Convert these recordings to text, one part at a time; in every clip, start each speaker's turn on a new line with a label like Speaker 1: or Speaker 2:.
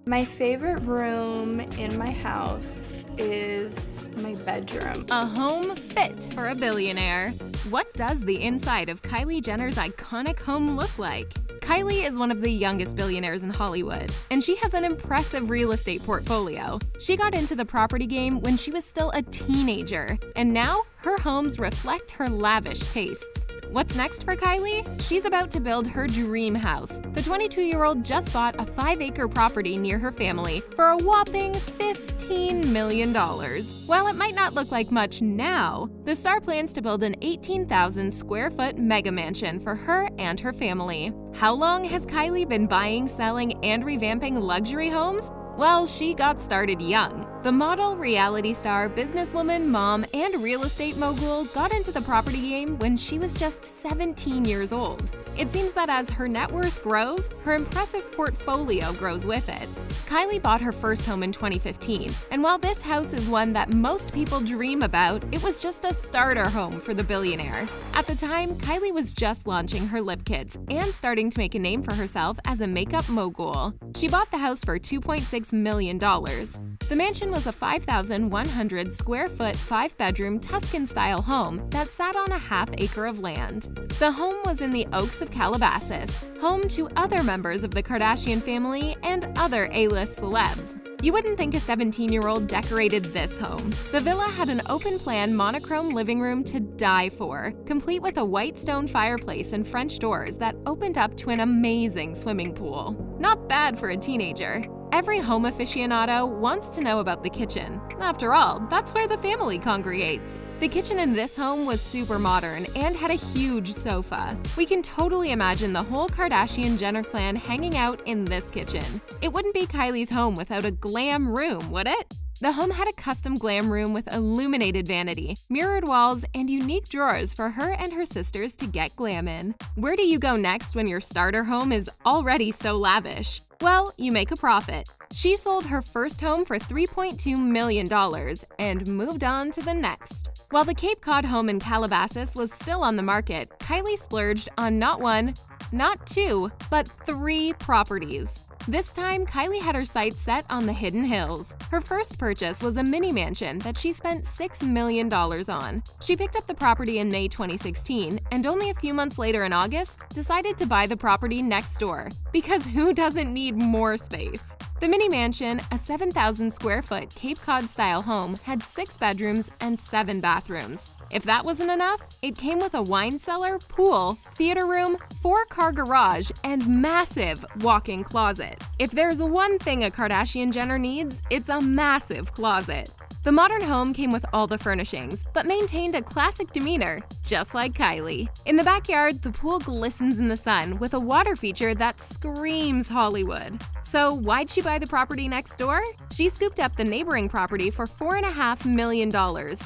Speaker 1: My favorite room in my house is my bedroom.
Speaker 2: A home fit for a billionaire. What does the inside of Kylie Jenner's iconic home look like? Kylie is one of the youngest billionaires in Hollywood, and she has an impressive real estate portfolio. She got into the property game when she was still a teenager, and now her homes reflect her lavish tastes. What's next for Kylie? She's about to build her dream house. The 22-year-old just bought a 5-acre property near her family for a whopping $15 million. While it might not look like much now, the star plans to build an 18,000 square foot mega mansion for her and her family. How long has Kylie been buying, selling, and revamping luxury homes? Well, she got started young. The model, reality star, businesswoman, mom, and real estate mogul got into the property game when she was just 17 years old. It seems that as her net worth grows, her impressive portfolio grows with it. Kylie bought her first home in 2015, and while this house is one that most people dream about, it was just a starter home for the billionaire. At the time, Kylie was just launching her lip kits and starting to make a name for herself as a makeup mogul. She bought the house for $2.6 million. The mansion was a 5,100 square foot, 5-bedroom Tuscan-style home that sat on a half-acre of land. The home was in the Oaks of Calabasas, home to other members of the Kardashian family and other A-list celebs. You wouldn't think a 17-year-old decorated this home. The villa had an open-plan monochrome living room to die for, complete with a white stone fireplace and French doors that opened up to an amazing swimming pool. Not bad for a teenager. Every home aficionado wants to know about the kitchen. After all, that's where the family congregates. The kitchen in this home was super modern and had a huge sofa. We can totally imagine the whole Kardashian-Jenner clan hanging out in this kitchen. It wouldn't be Kylie's home without a glam room, would it? The home had a custom glam room with illuminated vanity, mirrored walls, and unique drawers for her and her sisters to get glam in. Where do you go next when your starter home is already so lavish? Well, you make a profit. She sold her first home for $3.2 million and moved on to the next. While the Cape Cod home in Calabasas was still on the market, Kylie splurged on not one, not two, but 3 properties. This time, Kylie had her sights set on the Hidden Hills. Her first purchase was a mini mansion that she spent $6 million on. She picked up the property in May 2016, and only a few months later in August, decided to buy the property next door. Because who doesn't need more space? The mini mansion, a 7,000 square foot Cape Cod-style home, had 6 bedrooms and 7 bathrooms. If that wasn't enough, it came with a wine cellar, pool, theater room, 4-car garage, and massive walk-in closet. If there's one thing a Kardashian-Jenner needs, it's a massive closet. The modern home came with all the furnishings, but maintained a classic demeanor, just like Kylie. In the backyard, the pool glistens in the sun with a water feature that screams Hollywood. So why'd she buy the property next door? She scooped up the neighboring property for $4.5 million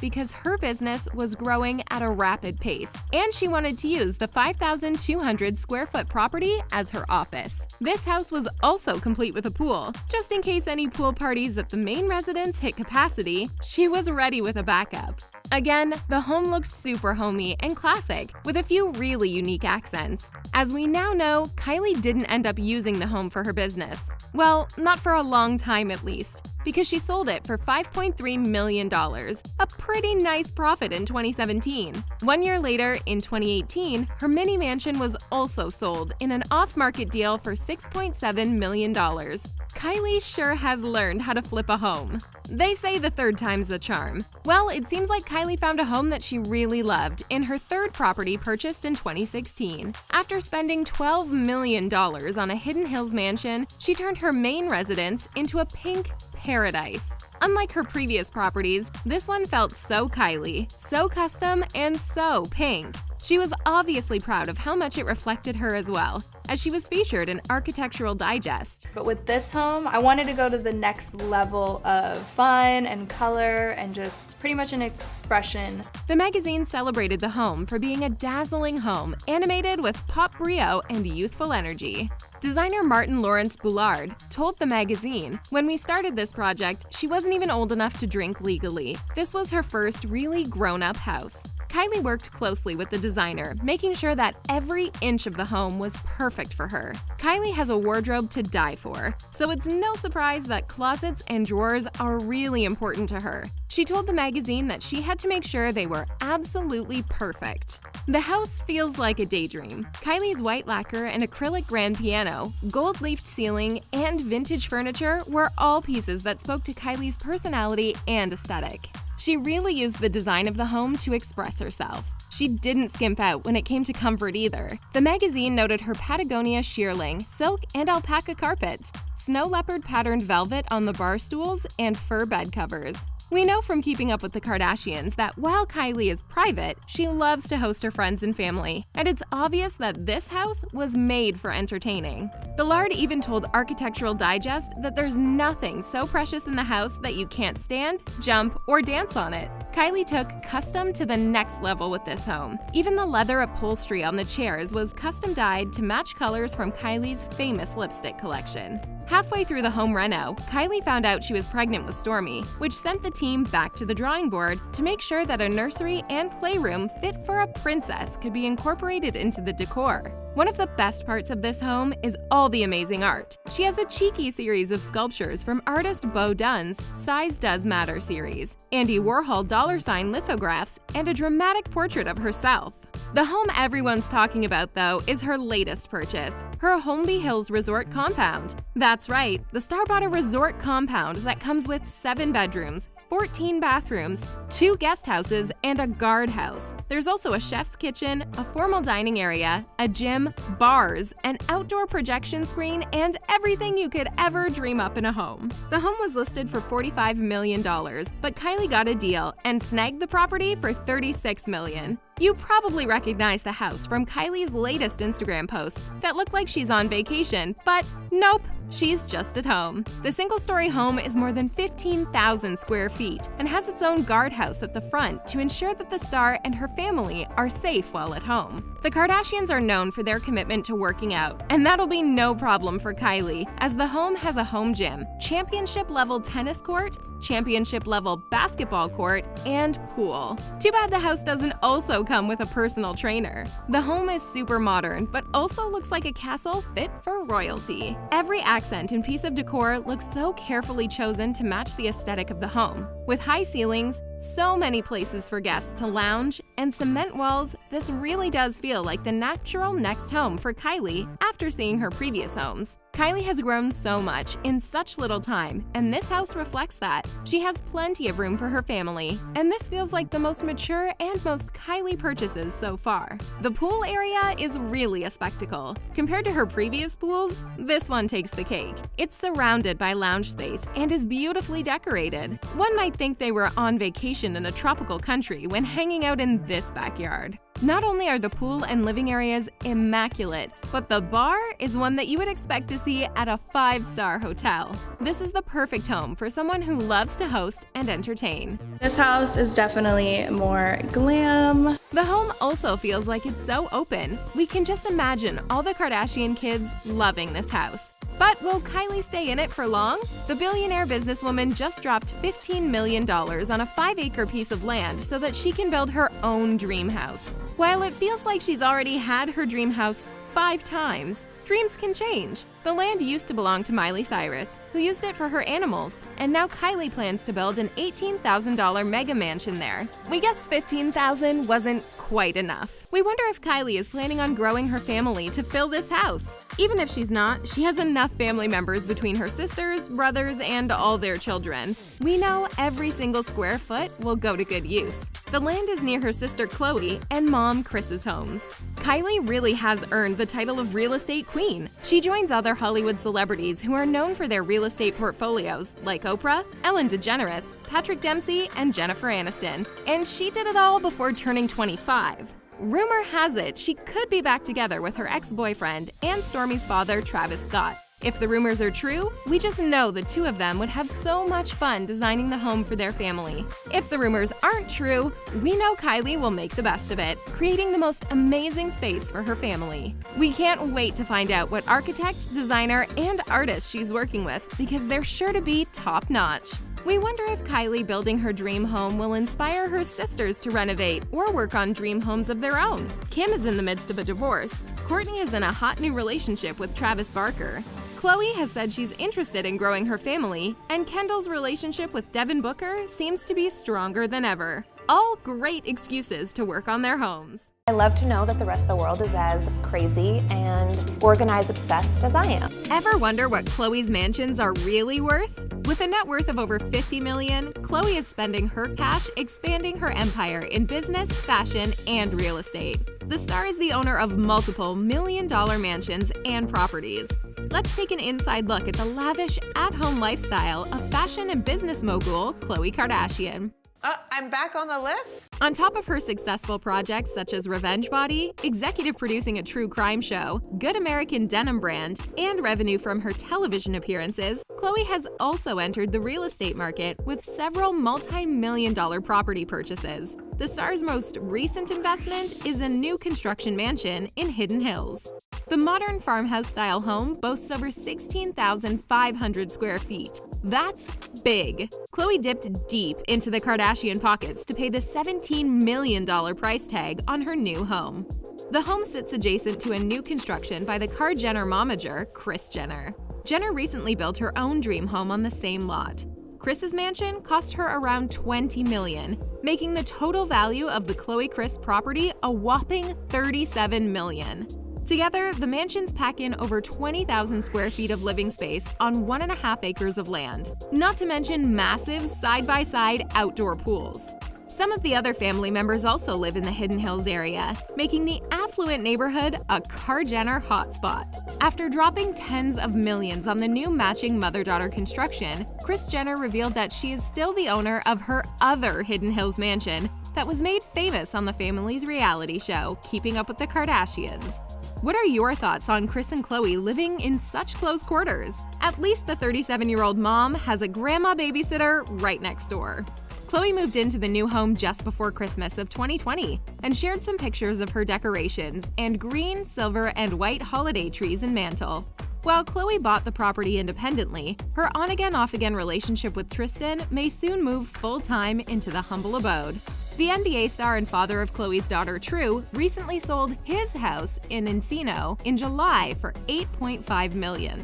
Speaker 2: because her business was growing at a rapid pace, and she wanted to use the 5,200 square foot property as her office. This house was also complete with a pool. Just in case any pool parties at the main residence hit capacity, she was ready with a backup. Again, the home looks super homey and classic, with a few really unique accents. As we now know, Kylie didn't end up using the home for her business. Well, not for a long time at least, because she sold it for $5.3 million, a pretty nice profit in 2017. 1 year later, in 2018, her mini mansion was also sold in an off-market deal for $6.7 million. Kylie sure has learned how to flip a home. They say the third time's the charm. Well, it seems like Kylie found a home that she really loved in her third property purchased in 2016. After spending $12 million on a Hidden Hills mansion, she turned her main residence into a pink paradise. Unlike her previous properties, this one felt so Kylie, so custom, and so pink. She was obviously proud of how much it reflected her as well, as she was featured in Architectural Digest.
Speaker 1: But with this home, I wanted to go to the next level of fun and color and just pretty much an expression.
Speaker 2: The magazine celebrated the home for being a dazzling home, animated with pop brio and youthful energy. Designer Martin Lawrence Boulard told the magazine, "When we started this project, she wasn't even old enough to drink legally. This was her first really grown-up house." Kylie worked closely with the designer, making sure that every inch of the home was perfect for her. Kylie has a wardrobe to die for, so it's no surprise that closets and drawers are really important to her. She told the magazine that she had to make sure they were absolutely perfect. The house feels like a daydream. Kylie's white lacquer and acrylic grand piano, gold-leafed ceiling, and vintage furniture were all pieces that spoke to Kylie's personality and aesthetic. She really used the design of the home to express herself. She didn't skimp out when it came to comfort either. The magazine noted her Patagonia shearling, silk and alpaca carpets, snow leopard patterned velvet on the bar stools, and fur bed covers. We know from Keeping Up with the Kardashians that while Kylie is private, she loves to host her friends and family, and it's obvious that this house was made for entertaining. Boulard even told Architectural Digest that there's nothing so precious in the house that you can't stand, jump, or dance on it. Kylie took custom to the next level with this home. Even the leather upholstery on the chairs was custom dyed to match colors from Kylie's famous lipstick collection. Halfway through the home reno, Kylie found out she was pregnant with Stormi, which sent the team back to the drawing board to make sure that a nursery and playroom fit for a princess could be incorporated into the decor. One of the best parts of this home is all the amazing art. She has a cheeky series of sculptures from artist Beau Dunn's Size Does Matter series, Andy Warhol dollar sign lithographs, and a dramatic portrait of herself. The home everyone's talking about, though, is her latest purchase, her Holmby Hills Resort compound. That's right, the star bought a resort compound that comes with 7 bedrooms, 14 bathrooms, 2 guest houses, and a guardhouse. There's also a chef's kitchen, a formal dining area, a gym, bars, an outdoor projection screen, and everything you could ever dream up in a home. The home was listed for $45 million, but Kylie got a deal and snagged the property for $36 million. You probably recognize the house from Kylie's latest Instagram posts that look like she's on vacation, but nope, she's just at home. The single-story home is more than 15,000 square feet and has its own guardhouse at the front to ensure that the star and her family are safe while at home. The Kardashians are known for their commitment to working out, and that'll be no problem for Kylie, as the home has a home gym, championship-level tennis court, championship-level basketball court, and pool. Too bad the house doesn't also come with a personal trainer. The home is super modern, but also looks like a castle fit for royalty. Every accent and piece of decor looks so carefully chosen to match the aesthetic of the home. With high ceilings, so many places for guests to lounge, and cement walls, this really does feel like the natural next home for Kylie after seeing her previous homes. Kylie has grown so much in such little time, and this house reflects that. She has plenty of room for her family, and this feels like the most mature and most Kylie purchases so far. The pool area is really a spectacle. Compared to her previous pools, this one takes the cake. It's surrounded by lounge space and is beautifully decorated. One might think they were on vacation in a tropical country when hanging out in this backyard. Not only are the pool and living areas immaculate, but the bar is one that you would expect to see at a 5-star hotel. This is the perfect home for someone who loves to host and entertain.
Speaker 1: This house is definitely more glam.
Speaker 2: The home also feels like it's so open. We can just imagine all the Kardashian kids loving this house. But will Kylie stay in it for long? The billionaire businesswoman just dropped $15 million on a 5-acre piece of land so that she can build her own dream house. While it feels like she's already had her dream house 5 times, dreams can change. The land used to belong to Miley Cyrus, who used it for her animals, and now Kylie plans to build an $18,000 mega mansion there. We guess $15,000 wasn't quite enough. We wonder if Kylie is planning on growing her family to fill this house. Even if she's not, she has enough family members between her sisters, brothers, and all their children. We know every single square foot will go to good use. The land is near her sister Khloe and mom Kris's homes. Kylie really has earned the title of real estate queen. She joins other Hollywood celebrities who are known for their real estate portfolios, like Oprah, Ellen DeGeneres, Patrick Dempsey, and Jennifer Aniston. And she did it all before turning 25. Rumor has it she could be back together with her ex-boyfriend and Stormi's father, Travis Scott. If the rumors are true, we just know the two of them would have so much fun designing the home for their family. If the rumors aren't true, we know Kylie will make the best of it, creating the most amazing space for her family. We can't wait to find out what architect, designer, and artist she's working with, because they're sure to be top-notch. We wonder if Kylie building her dream home will inspire her sisters to renovate or work on dream homes of their own. Kim is in the midst of a divorce. Kourtney is in a hot new relationship with Travis Barker. Khloe has said she's interested in growing her family, and Kendall's relationship with Devin Booker seems to be stronger than ever. All great excuses to work on their homes.
Speaker 3: I love to know that the rest of the world is as crazy and organized obsessed as I am.
Speaker 2: Ever wonder what Khloe's mansions are really worth? With a net worth of over $50 million, Khloe is spending her cash expanding her empire in business, fashion, and real estate. The star is the owner of multiple million-dollar mansions and properties. Let's take an inside look at the lavish, at-home lifestyle of fashion and business mogul Khloe Kardashian.
Speaker 4: I'm back on the list?
Speaker 2: On top of her successful projects such as Revenge Body, executive producing a true crime show, Good American denim brand, and revenue from her television appearances, Khloe has also entered the real estate market with several multi-million-dollar property purchases. The star's most recent investment is a new construction mansion in Hidden Hills. The modern farmhouse-style home boasts over 16,500 square feet. That's big. Khloe dipped deep into the Kardashian pockets to pay the $17 million price tag on her new home. The home sits adjacent to a new construction by the Jenner momager, Kris Jenner. Jenner recently built her own dream home on the same lot. Kris's mansion cost her around $20 million, making the total value of the Khloe-Kris property a whopping $37 million. Together, the mansions pack in over 20,000 square feet of living space on 1.5 acres of land, not to mention massive side-by-side outdoor pools. Some of the other family members also live in the Hidden Hills area, making the affluent neighborhood a Jenner hotspot. After dropping tens of millions on the new matching mother-daughter construction, Kris Jenner revealed that she is still the owner of her other Hidden Hills mansion that was made famous on the family's reality show, Keeping Up with the Kardashians. What are your thoughts on Kris and Khloe living in such close quarters? At least the 37-year-old mom has a grandma babysitter right next door. Khloe moved into the new home just before Christmas of 2020 and shared some pictures of her decorations and green, silver, and white holiday trees and mantle. While Khloe bought the property independently, her on-again, off-again relationship with Tristan may soon move full-time into the humble abode. The NBA star and father of Khloe's daughter, True, recently sold his house in Encino in July for $8.5 million.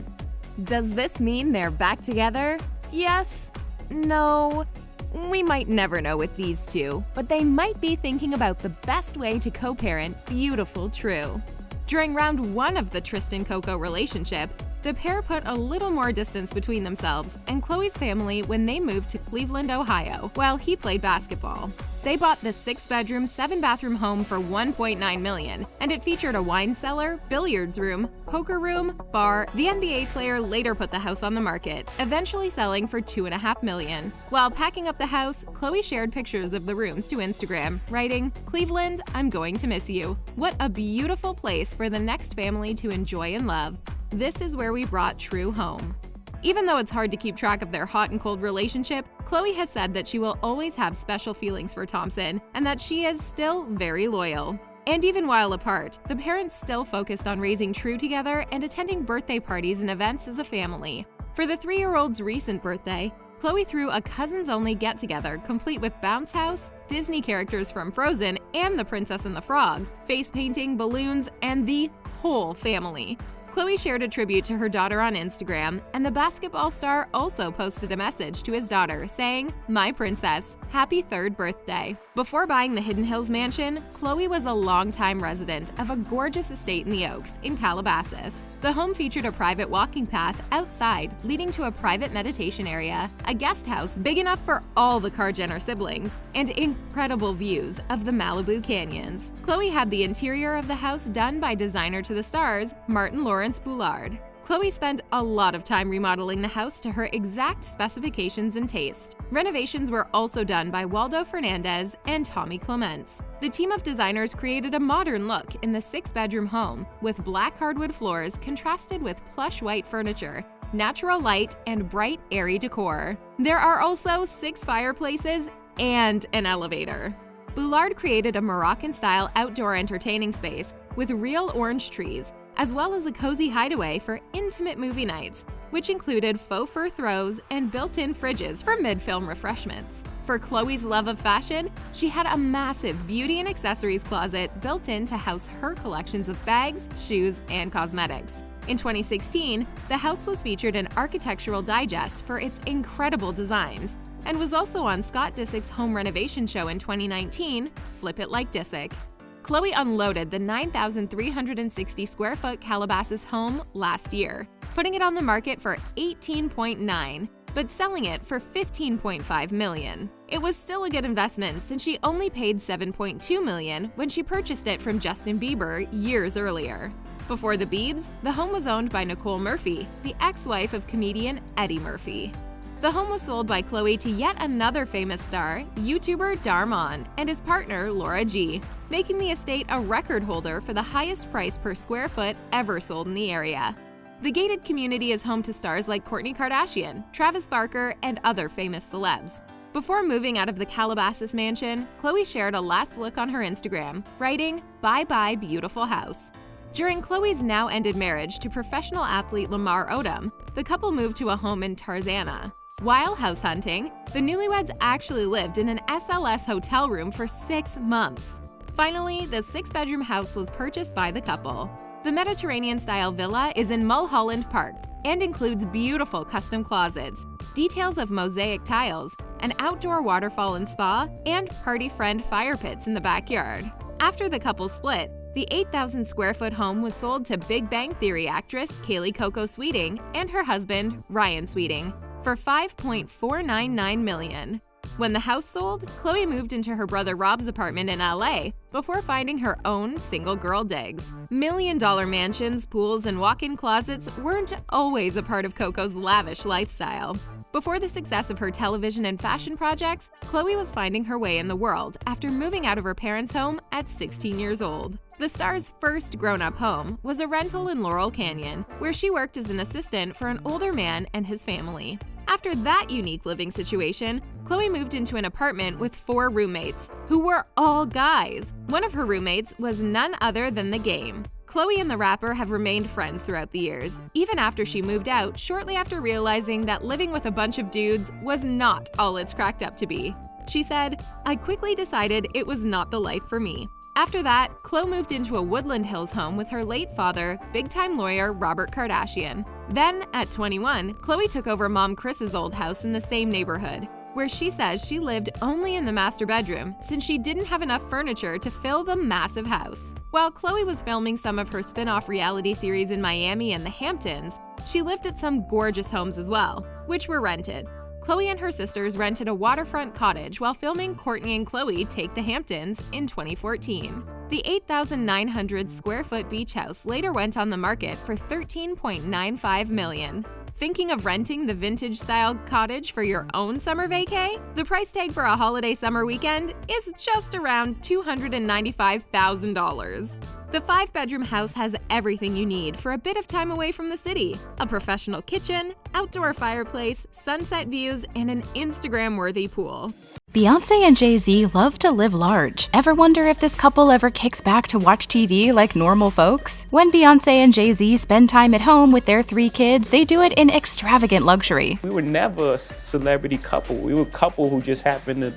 Speaker 2: Does this mean they're back together? Yes? No? We might never know with these two, but they might be thinking about the best way to co-parent beautiful True. During round 1 of the Tristan-Coco relationship, the pair put a little more distance between themselves and Khloe's family when they moved to Cleveland, Ohio, while he played basketball. They bought the 6-bedroom, 7-bathroom home for $1.9 million, and it featured a wine cellar, billiards room, poker room, bar. The NBA player later put the house on the market, eventually selling for $2.5 million. While packing up the house, Khloe shared pictures of the rooms to Instagram, writing, "Cleveland, I'm going to miss you. What a beautiful place for the next family to enjoy and love. This is where we brought True home." Even though it's hard to keep track of their hot and cold relationship, Khloe has said that she will always have special feelings for Thompson and that she is still very loyal. And even while apart, the parents still focused on raising True together and attending birthday parties and events as a family. For the 3-year-old's recent birthday, Khloe threw a cousins-only get-together complete with bounce house, Disney characters from Frozen and The Princess and the Frog, face painting, balloons, and the whole family. Khloe shared a tribute to her daughter on Instagram, and the basketball star also posted a message to his daughter saying, "My princess, happy 3rd birthday." Before buying the Hidden Hills mansion, Khloe was a longtime resident of a gorgeous estate in the Oaks in Calabasas. The home featured a private walking path outside leading to a private meditation area, a guest house big enough for all the Jenner siblings, and incredible views of the Malibu canyons. Khloe had the interior of the house done by designer to the stars, Martin Lawrence Boulard. Khloe spent a lot of time remodeling the house to her exact specifications and taste. Renovations were also done by Waldo Fernandez and Tommy Clements. The team of designers created a modern look in the 6-bedroom home, with black hardwood floors contrasted with plush white furniture, natural light, and bright, airy decor. There are also 6 fireplaces and an elevator. Boulard created a Moroccan-style outdoor entertaining space with real orange trees, as well as a cozy hideaway for intimate movie nights, which included faux fur throws and built-in fridges for mid-film refreshments. For Khloe's love of fashion, she had a massive beauty and accessories closet built in to house her collections of bags, shoes, and cosmetics. In 2016, the house was featured in Architectural Digest for its incredible designs, and was also on Scott Disick's home renovation show in 2019, Flip It Like Disick. Khloe unloaded the 9,360 square foot Calabasas home last year, putting it on the market for $18.9, but selling it for $15.5 million. It was still a good investment since she only paid $7.2 million when she purchased it from Justin Bieber years earlier. Before the Biebs, the home was owned by Nicole Murphy, the ex-wife of comedian Eddie Murphy. The home was sold by Khloe to yet another famous star, YouTuber Darman, and his partner Laura G, making the estate a record holder for the highest price per square foot ever sold in the area. The gated community is home to stars like Kourtney Kardashian, Travis Barker, and other famous celebs. Before moving out of the Calabasas mansion, Khloe shared a last look on her Instagram, writing, "Bye-bye, beautiful house." During Khloe's now-ended marriage to professional athlete Lamar Odom, the couple moved to a home in Tarzana. While house hunting, the newlyweds actually lived in an SLS hotel room for 6 months. Finally, the 6-bedroom house was purchased by the couple. The Mediterranean-style villa is in Mulholland Park and includes beautiful custom closets, details of mosaic tiles, an outdoor waterfall and spa, and party-friend fire pits in the backyard. After the couple split, the 8,000-square-foot home was sold to Big Bang Theory actress Kaylee Coco Sweeting and her husband, Ryan Sweeting, for $5.499 million. When the house sold, Khloe moved into her brother Rob's apartment in LA before finding her own single-girl digs. Million-dollar mansions, pools, and walk-in closets weren't always a part of Coco's lavish lifestyle. Before the success of her television and fashion projects, Khloe was finding her way in the world after moving out of her parents' home at 16 years old. The star's first grown-up home was a rental in Laurel Canyon, where she worked as an assistant for an older man and his family. After that unique living situation, Khloe moved into an apartment with 4 roommates, who were all guys. One of her roommates was none other than The Game. Khloe and the rapper have remained friends throughout the years, even after she moved out shortly after realizing that living with a bunch of dudes was not all it's cracked up to be. She said, "I quickly decided it was not the life for me." After that, Khloe moved into a Woodland Hills home with her late father, big-time lawyer Robert Kardashian. Then, at 21, Khloe took over Mom Kris's old house in the same neighborhood, where she says she lived only in the master bedroom since she didn't have enough furniture to fill the massive house. While Khloe was filming some of her spin-off reality series in Miami and the Hamptons, she lived at some gorgeous homes as well, which were rented. Khloe and her sisters rented a waterfront cottage while filming Kourtney and Khloe Take the Hamptons in 2014. The 8,900 square foot beach house later went on the market for $13.95 million. Thinking of renting the vintage-style cottage for your own summer vacay? The price tag for a holiday summer weekend is just around $295,000. The 5-bedroom house has everything you need for a bit of time away from the city: a professional kitchen, outdoor fireplace, sunset views, and an Instagram-worthy pool.
Speaker 5: Beyonce and Jay-Z love to live large. Ever wonder if this couple ever kicks back to watch TV like normal folks? When Beyonce and Jay-Z spend time at home with their 3 kids, they do it in extravagant luxury.
Speaker 6: We were never a celebrity couple. We were a couple who just happened to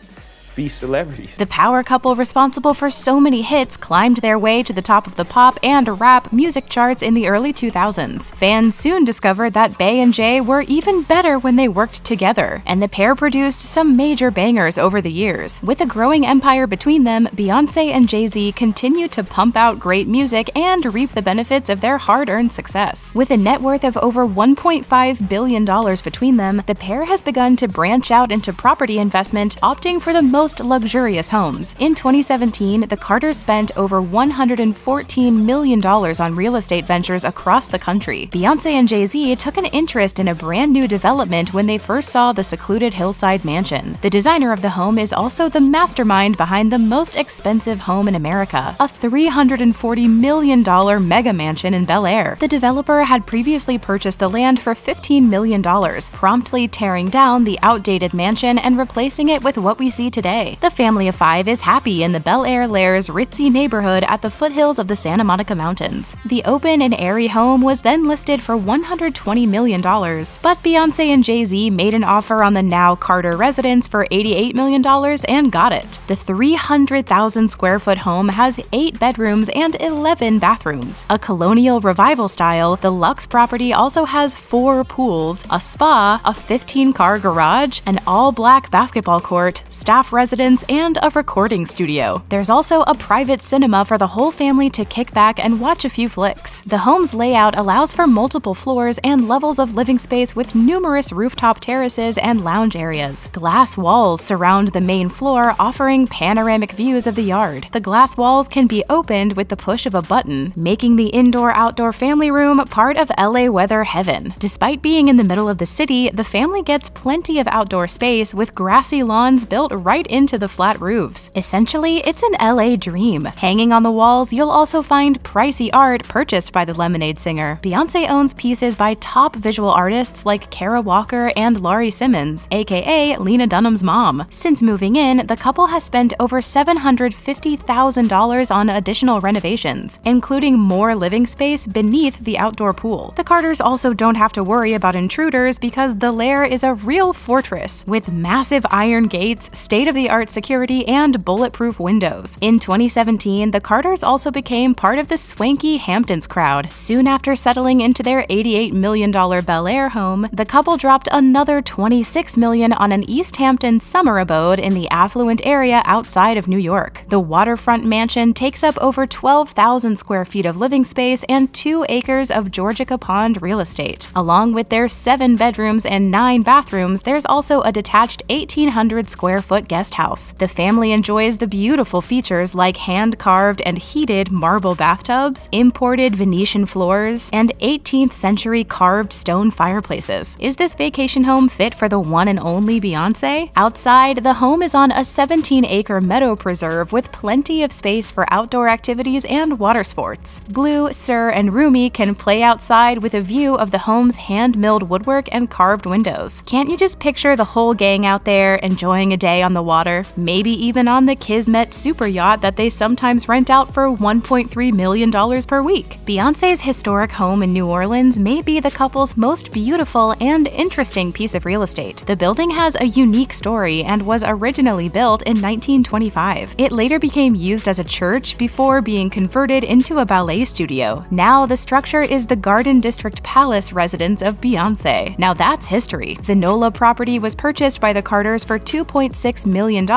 Speaker 6: be celebrities.
Speaker 5: The power couple responsible for so many hits climbed their way to the top of the pop and rap music charts in the early 2000s. Fans soon discovered that Bey and Jay were even better when they worked together, and the pair produced some major bangers over the years. With a growing empire between them, Beyonce and Jay-Z continue to pump out great music and reap the benefits of their hard-earned success. With a net worth of over $1.5 billion between them, the pair has begun to branch out into property investment, opting for the most luxurious homes. In 2017, the Carters spent over $114 million on real estate ventures across the country. Beyonce and Jay-Z took an interest in a brand new development when they first saw the secluded hillside mansion. The designer of the home is also the mastermind behind the most expensive home in America, a $340 million mega mansion in Bel Air. The developer had previously purchased the land for $15 million, promptly tearing down the outdated mansion and replacing it with what we see today. The family of five is happy in the Bel Air Lair's ritzy neighborhood at the foothills of the Santa Monica Mountains. The open and airy home was then listed for $120 million, but Beyonce and Jay-Z made an offer on the now Carter residence for $88 million and got it. The 300,000 square foot home has 8 bedrooms and 11 bathrooms. A colonial revival style, the luxe property also has 4 pools, a spa, a 15-car garage, an all-black basketball court, staff residence, and a recording studio. There's also a private cinema for the whole family to kick back and watch a few flicks. The home's layout allows for multiple floors and levels of living space with numerous rooftop terraces and lounge areas. Glass walls surround the main floor, offering panoramic views of the yard. The glass walls can be opened with the push of a button, making the indoor-outdoor family room part of LA weather heaven. Despite being in the middle of the city, the family gets plenty of outdoor space with grassy lawns built right into the flat roofs. Essentially, it's an LA dream. Hanging on the walls, you'll also find pricey art purchased by the Lemonade singer. Beyonce owns pieces by top visual artists like Kara Walker and Laurie Simmons, aka Lena Dunham's mom. Since moving in, the couple has spent over $750,000 on additional renovations, including more living space beneath the outdoor pool. The Carters also don't have to worry about intruders because the Lair is a real fortress with massive iron gates, state-of-the-art security, and bulletproof windows. In 2017, the Carters also became part of the swanky Hamptons crowd. Soon after settling into their $88 million Bel Air home, the couple dropped another $26 million on an East Hampton summer abode in the affluent area outside of New York. The waterfront mansion takes up over 12,000 square feet of living space and 2 acres of Georgia Pond real estate. Along with their 7 bedrooms and 9 bathrooms, there's also a detached 1,800 square foot guest house. The family enjoys the beautiful features like hand-carved and heated marble bathtubs, imported Venetian floors, and 18th century carved stone fireplaces. Is this vacation home fit for the one and only Beyonce? Outside, the home is on a 17-acre meadow preserve with plenty of space for outdoor activities and water sports. Blue, Sir, and Rumi can play outside with a view of the home's hand-milled woodwork and carved windows. Can't you just picture the whole gang out there enjoying a day on the water? Maybe even on the Kismet super yacht that they sometimes rent out for $1.3 million per week. Beyonce's historic home in New Orleans may be the couple's most beautiful and interesting piece of real estate. The building has a unique story and was originally built in 1925. It later became used as a church before being converted into a ballet studio. Now the structure is the Garden District Palace residence of Beyonce. Now that's history. The NOLA property was purchased by the Carters for $2.6 million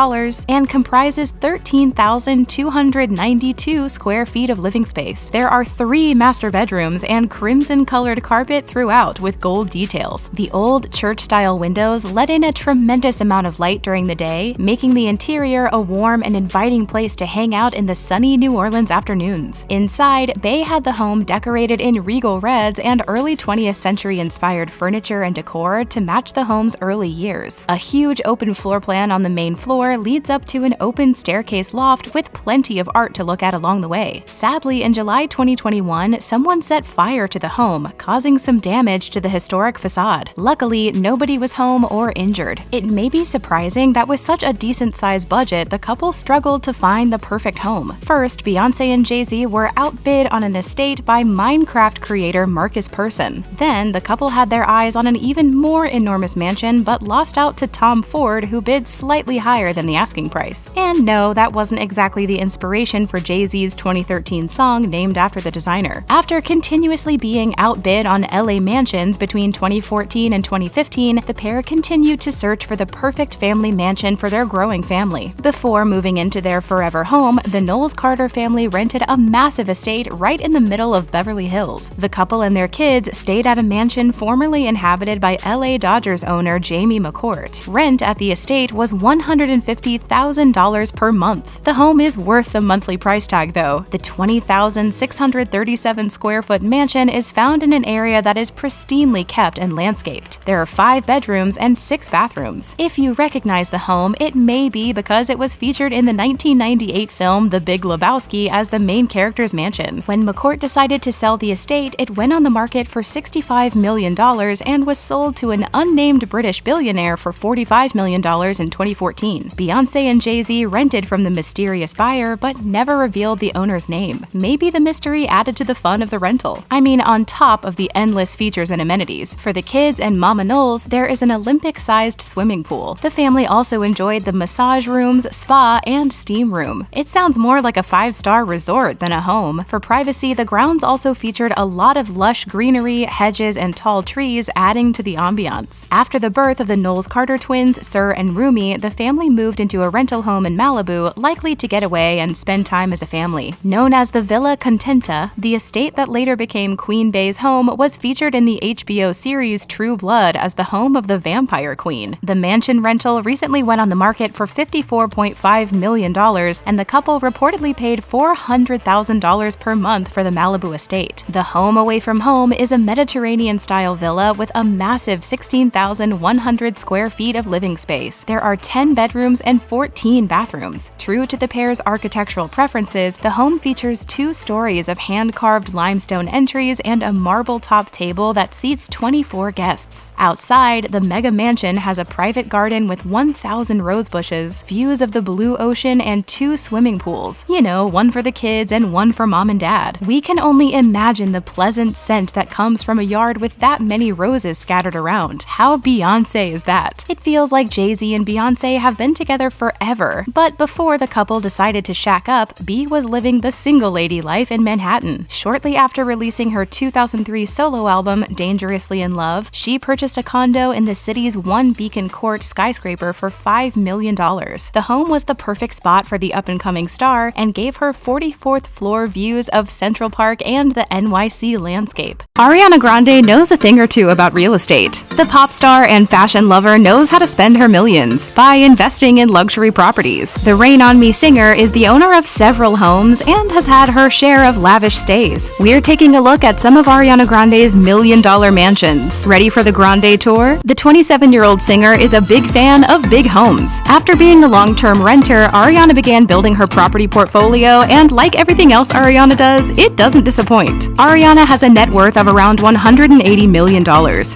Speaker 5: and comprises 13,292 square feet of living space. There are 3 master bedrooms and crimson-colored carpet throughout with gold details. The old church-style windows let in a tremendous amount of light during the day, making the interior a warm and inviting place to hang out in the sunny New Orleans afternoons. Inside, Bey had the home decorated in regal reds and early 20th century inspired furniture and decor to match the home's early years. A huge open floor plan on the main floor leads up to an open staircase loft with plenty of art to look at along the way. Sadly, in July 2021, someone set fire to the home, causing some damage to the historic facade. Luckily, nobody was home or injured. It may be surprising that with such a decent-sized budget, the couple struggled to find the perfect home. First, Beyonce and Jay-Z were outbid on an estate by Minecraft creator Marcus Persson. Then, the couple had their eyes on an even more enormous mansion but lost out to Tom Ford, who bid slightly higher than the asking price. And no, that wasn't exactly the inspiration for Jay-Z's 2013 song named after the designer. After continuously being outbid on LA mansions between 2014 and 2015, the pair continued to search for the perfect family mansion for their growing family. Before moving into their forever home, the Knowles Carter family rented a massive estate right in the middle of Beverly Hills. The couple and their kids stayed at a mansion formerly inhabited by LA Dodgers owner Jamie McCourt. Rent at the estate was $100 $250,000 per month. The home is worth the monthly price tag though. The 20,637 square foot mansion is found in an area that is pristinely kept and landscaped. There are 5 bedrooms and 6 bathrooms. If you recognize the home, it may be because it was featured in the 1998 film The Big Lebowski as the main character's mansion. When McCourt decided to sell the estate, it went on the market for $65 million and was sold to an unnamed British billionaire for $45 million in 2014. Beyonce and Jay-Z rented from the mysterious buyer but never revealed the owner's name. Maybe the mystery added to the fun of the rental. I mean, on top of the endless features and amenities. For the kids and Mama Knowles, there is an Olympic-sized swimming pool. The family also enjoyed the massage rooms, spa, and steam room. It sounds more like a 5-star resort than a home. For privacy, the grounds also featured a lot of lush greenery, hedges, and tall trees, adding to the ambiance. After the birth of the Knowles-Carter twins, Sir and Rumi, the family moved into a rental home in Malibu, likely to get away and spend time as a family. Known as the Villa Contenta, the estate that later became Queen Bey's home was featured in the HBO series True Blood as the home of the Vampire Queen. The mansion rental recently went on the market for $54.5 million, and the couple reportedly paid $400,000 per month for the Malibu estate. The home away from home is a Mediterranean-style villa with a massive 16,100 square feet of living space. There are 10 bedrooms and 14 bathrooms. True to the pair's architectural preferences, the home features 2 stories of hand-carved limestone entries and a marble-top table that seats 24 guests. Outside, the mega mansion has a private garden with 1,000 rose bushes, views of the blue ocean, and 2 swimming pools. You know, one for the kids and one for mom and dad. We can only imagine the pleasant scent that comes from a yard with that many roses scattered around. How Beyonce is that? It feels like Jay-Z and Beyonce have been together forever. But before the couple decided to shack up, Bey was living the single lady life in Manhattan. Shortly after releasing her 2003 solo album, Dangerously in Love, she purchased a condo in the city's One Beacon Court skyscraper for $5 million. The home was the perfect spot for the up-and-coming star and gave her 44th floor views of Central Park and the NYC landscape. Ariana Grande knows a thing or two about real estate. The pop star and fashion lover knows how to spend her millions by investing in luxury properties. The Rain on Me singer is the owner of several homes and has had her share of lavish stays. We're taking a look at some of Ariana Grande's million-dollar mansions. Ready for the Grande tour? The 27-year-old singer is a big fan of big homes. After being a long-term renter, Ariana began building her property portfolio, and like everything else Ariana does, it doesn't disappoint. Ariana has a net worth of around $180 million.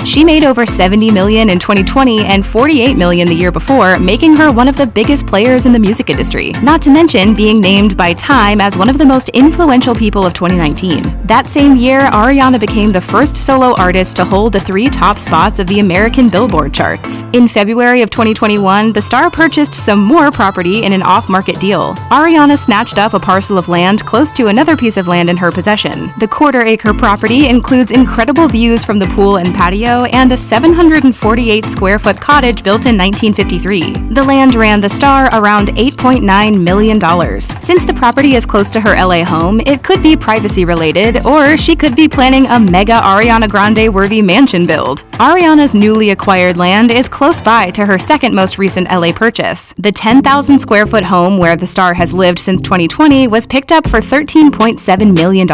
Speaker 5: She made over $70 million in 2020 and $48 million the year before, making her one of the biggest players in the music industry. Not to mention being named by Time as one of the most influential people of 2019. That same year, Ariana became the first solo artist to hold the 3 top spots of the American Billboard charts. In February of 2021, the star purchased some more property in an off-market deal. Ariana snatched up a parcel of land close to another piece of land in her possession. The quarter-acre property includes incredible views from the pool and patio and a 748-square-foot cottage built in 1953. The land ran the star around $8.9 million. Since the property is close to her LA home, it could be privacy-related, or she could be planning a mega Ariana Grande-worthy mansion build. Ariana's newly acquired land is close by to her second most recent LA purchase. The 10,000-square-foot home where the star has lived since 2020 was picked up for $13.7 million.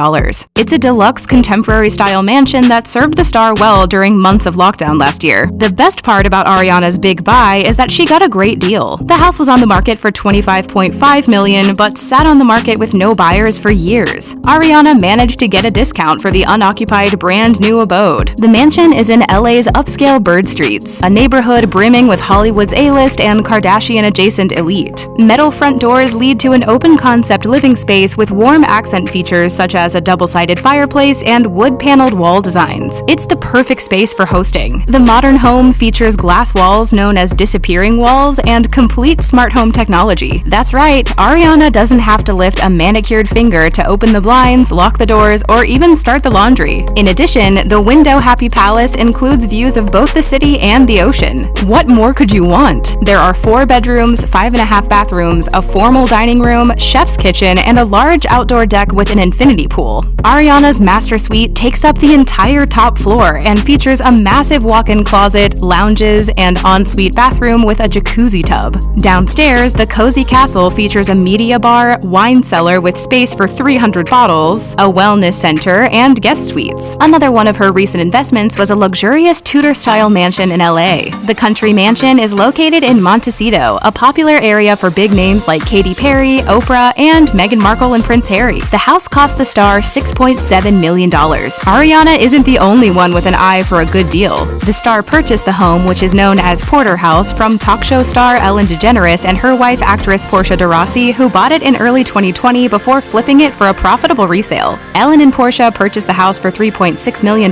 Speaker 5: It's a deluxe contemporary-style mansion that served the star well during months of lockdown last year. The best part about Ariana's big buy is that she got a great deal. The house was on the market for $25.5 million, but sat on the market with no buyers for years. Ariana managed to get a discount for the unoccupied brand new abode. The mansion is in LA's upscale Bird Streets, a neighborhood brimming with Hollywood's A-list and Kardashian-adjacent elite. Metal front doors lead to an open-concept living space with warm accent features such as a double-sided fireplace and wood-paneled wall designs. It's the perfect space for hosting. The modern home features glass walls known as disappearing walls and complete smart home technology. That's right, Ariana doesn't have to lift a manicured finger to open the blinds, lock the doors, or even start the laundry. In addition, the window-happy palace includes views of both the city and the ocean. What more could you want? There are 4 bedrooms, 5.5 bathrooms, a formal dining room, chef's kitchen, and a large outdoor deck with an infinity pool. Ariana's master suite takes up the entire top floor and features a massive walk-in closet, lounges, and ensuite bathroom with a jacuzzi jacuzzi tub. Downstairs, the cozy castle features a media bar, wine cellar with space for 300 bottles, a wellness center, and guest suites. Another one of her recent investments was a luxurious Tudor-style mansion in LA. The country mansion is located in Montecito, a popular area for big names like Katy Perry, Oprah, and Meghan Markle and Prince Harry. The house cost the star $6.7 million. Ariana isn't the only one with an eye for a good deal. The star purchased the home, which is known as Porterhouse, from talk show star Ellen DeGeneres and her wife actress Portia de Rossi, who bought it in early 2020 before flipping it for a profitable resale. Ellen and Portia purchased the house for $3.6 million,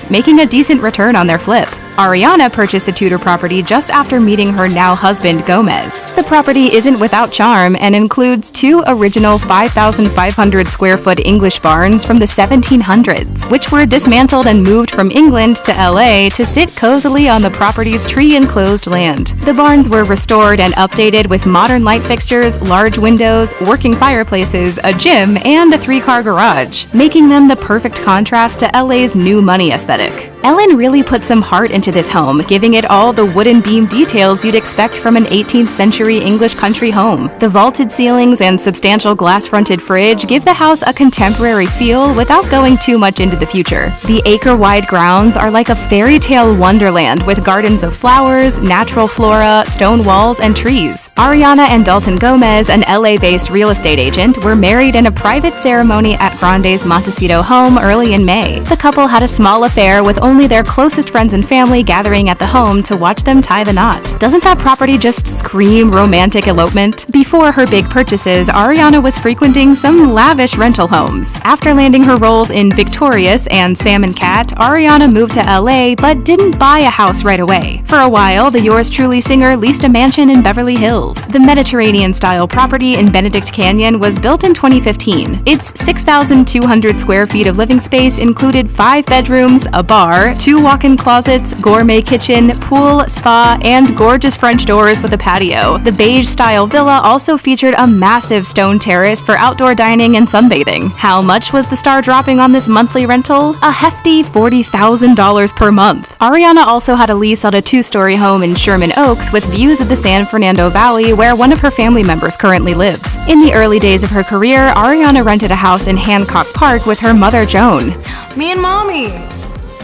Speaker 5: making a decent return on their flip. Ariana purchased the Tudor property just after meeting her now husband, Gomez. The property isn't without charm and includes two original 5,500 square foot English barns from the 1700s, which were dismantled and moved from England to LA to sit cozily on the property's tree-enclosed land. The barns were restored and updated with modern light fixtures, large windows, working fireplaces, a gym, and a 3-car garage, making them the perfect contrast to LA's new money aesthetic. Ellen really put some heart into this home, giving it all the wooden beam details you'd expect from an 18th century English country home. The vaulted ceilings and substantial glass-fronted fridge give the house a contemporary feel without going too much into the future. The acre-wide grounds are like a fairy tale wonderland with gardens of flowers, natural flora, stone walls, and trees. Ariana and Dalton Gomez, an LA-based real estate agent, were married in a private ceremony at Grande's Montecito home early in May. The couple had a small affair with only their closest friends and family gathering at the home to watch them tie the knot. Doesn't that property just scream romantic elopement? Before her big purchases, Ariana was frequenting some lavish rental homes. After landing her roles in Victorious and Sam and Cat, Ariana moved to LA but didn't buy a house right away. For a while, the Yours Truly singer leased a mansion in Beverly Hills. The Mediterranean-style property in Benedict Canyon was built in 2015. Its 6,200 square feet of living space included 5 bedrooms, a bar, 2 walk-in closets, gourmet kitchen, pool, spa, and gorgeous French doors with a patio. The beige-style villa also featured a massive stone terrace for outdoor dining and sunbathing. How much was the star dropping on this monthly rental? A hefty $40,000 per month. Ariana also had a lease on a 2-story home in Sherman Oaks with views of the San Fernando Valley, where one of her family members currently lives. In the early days of her career, Ariana rented a house in Hancock Park with her mother, Joan.
Speaker 7: Me and Mommy.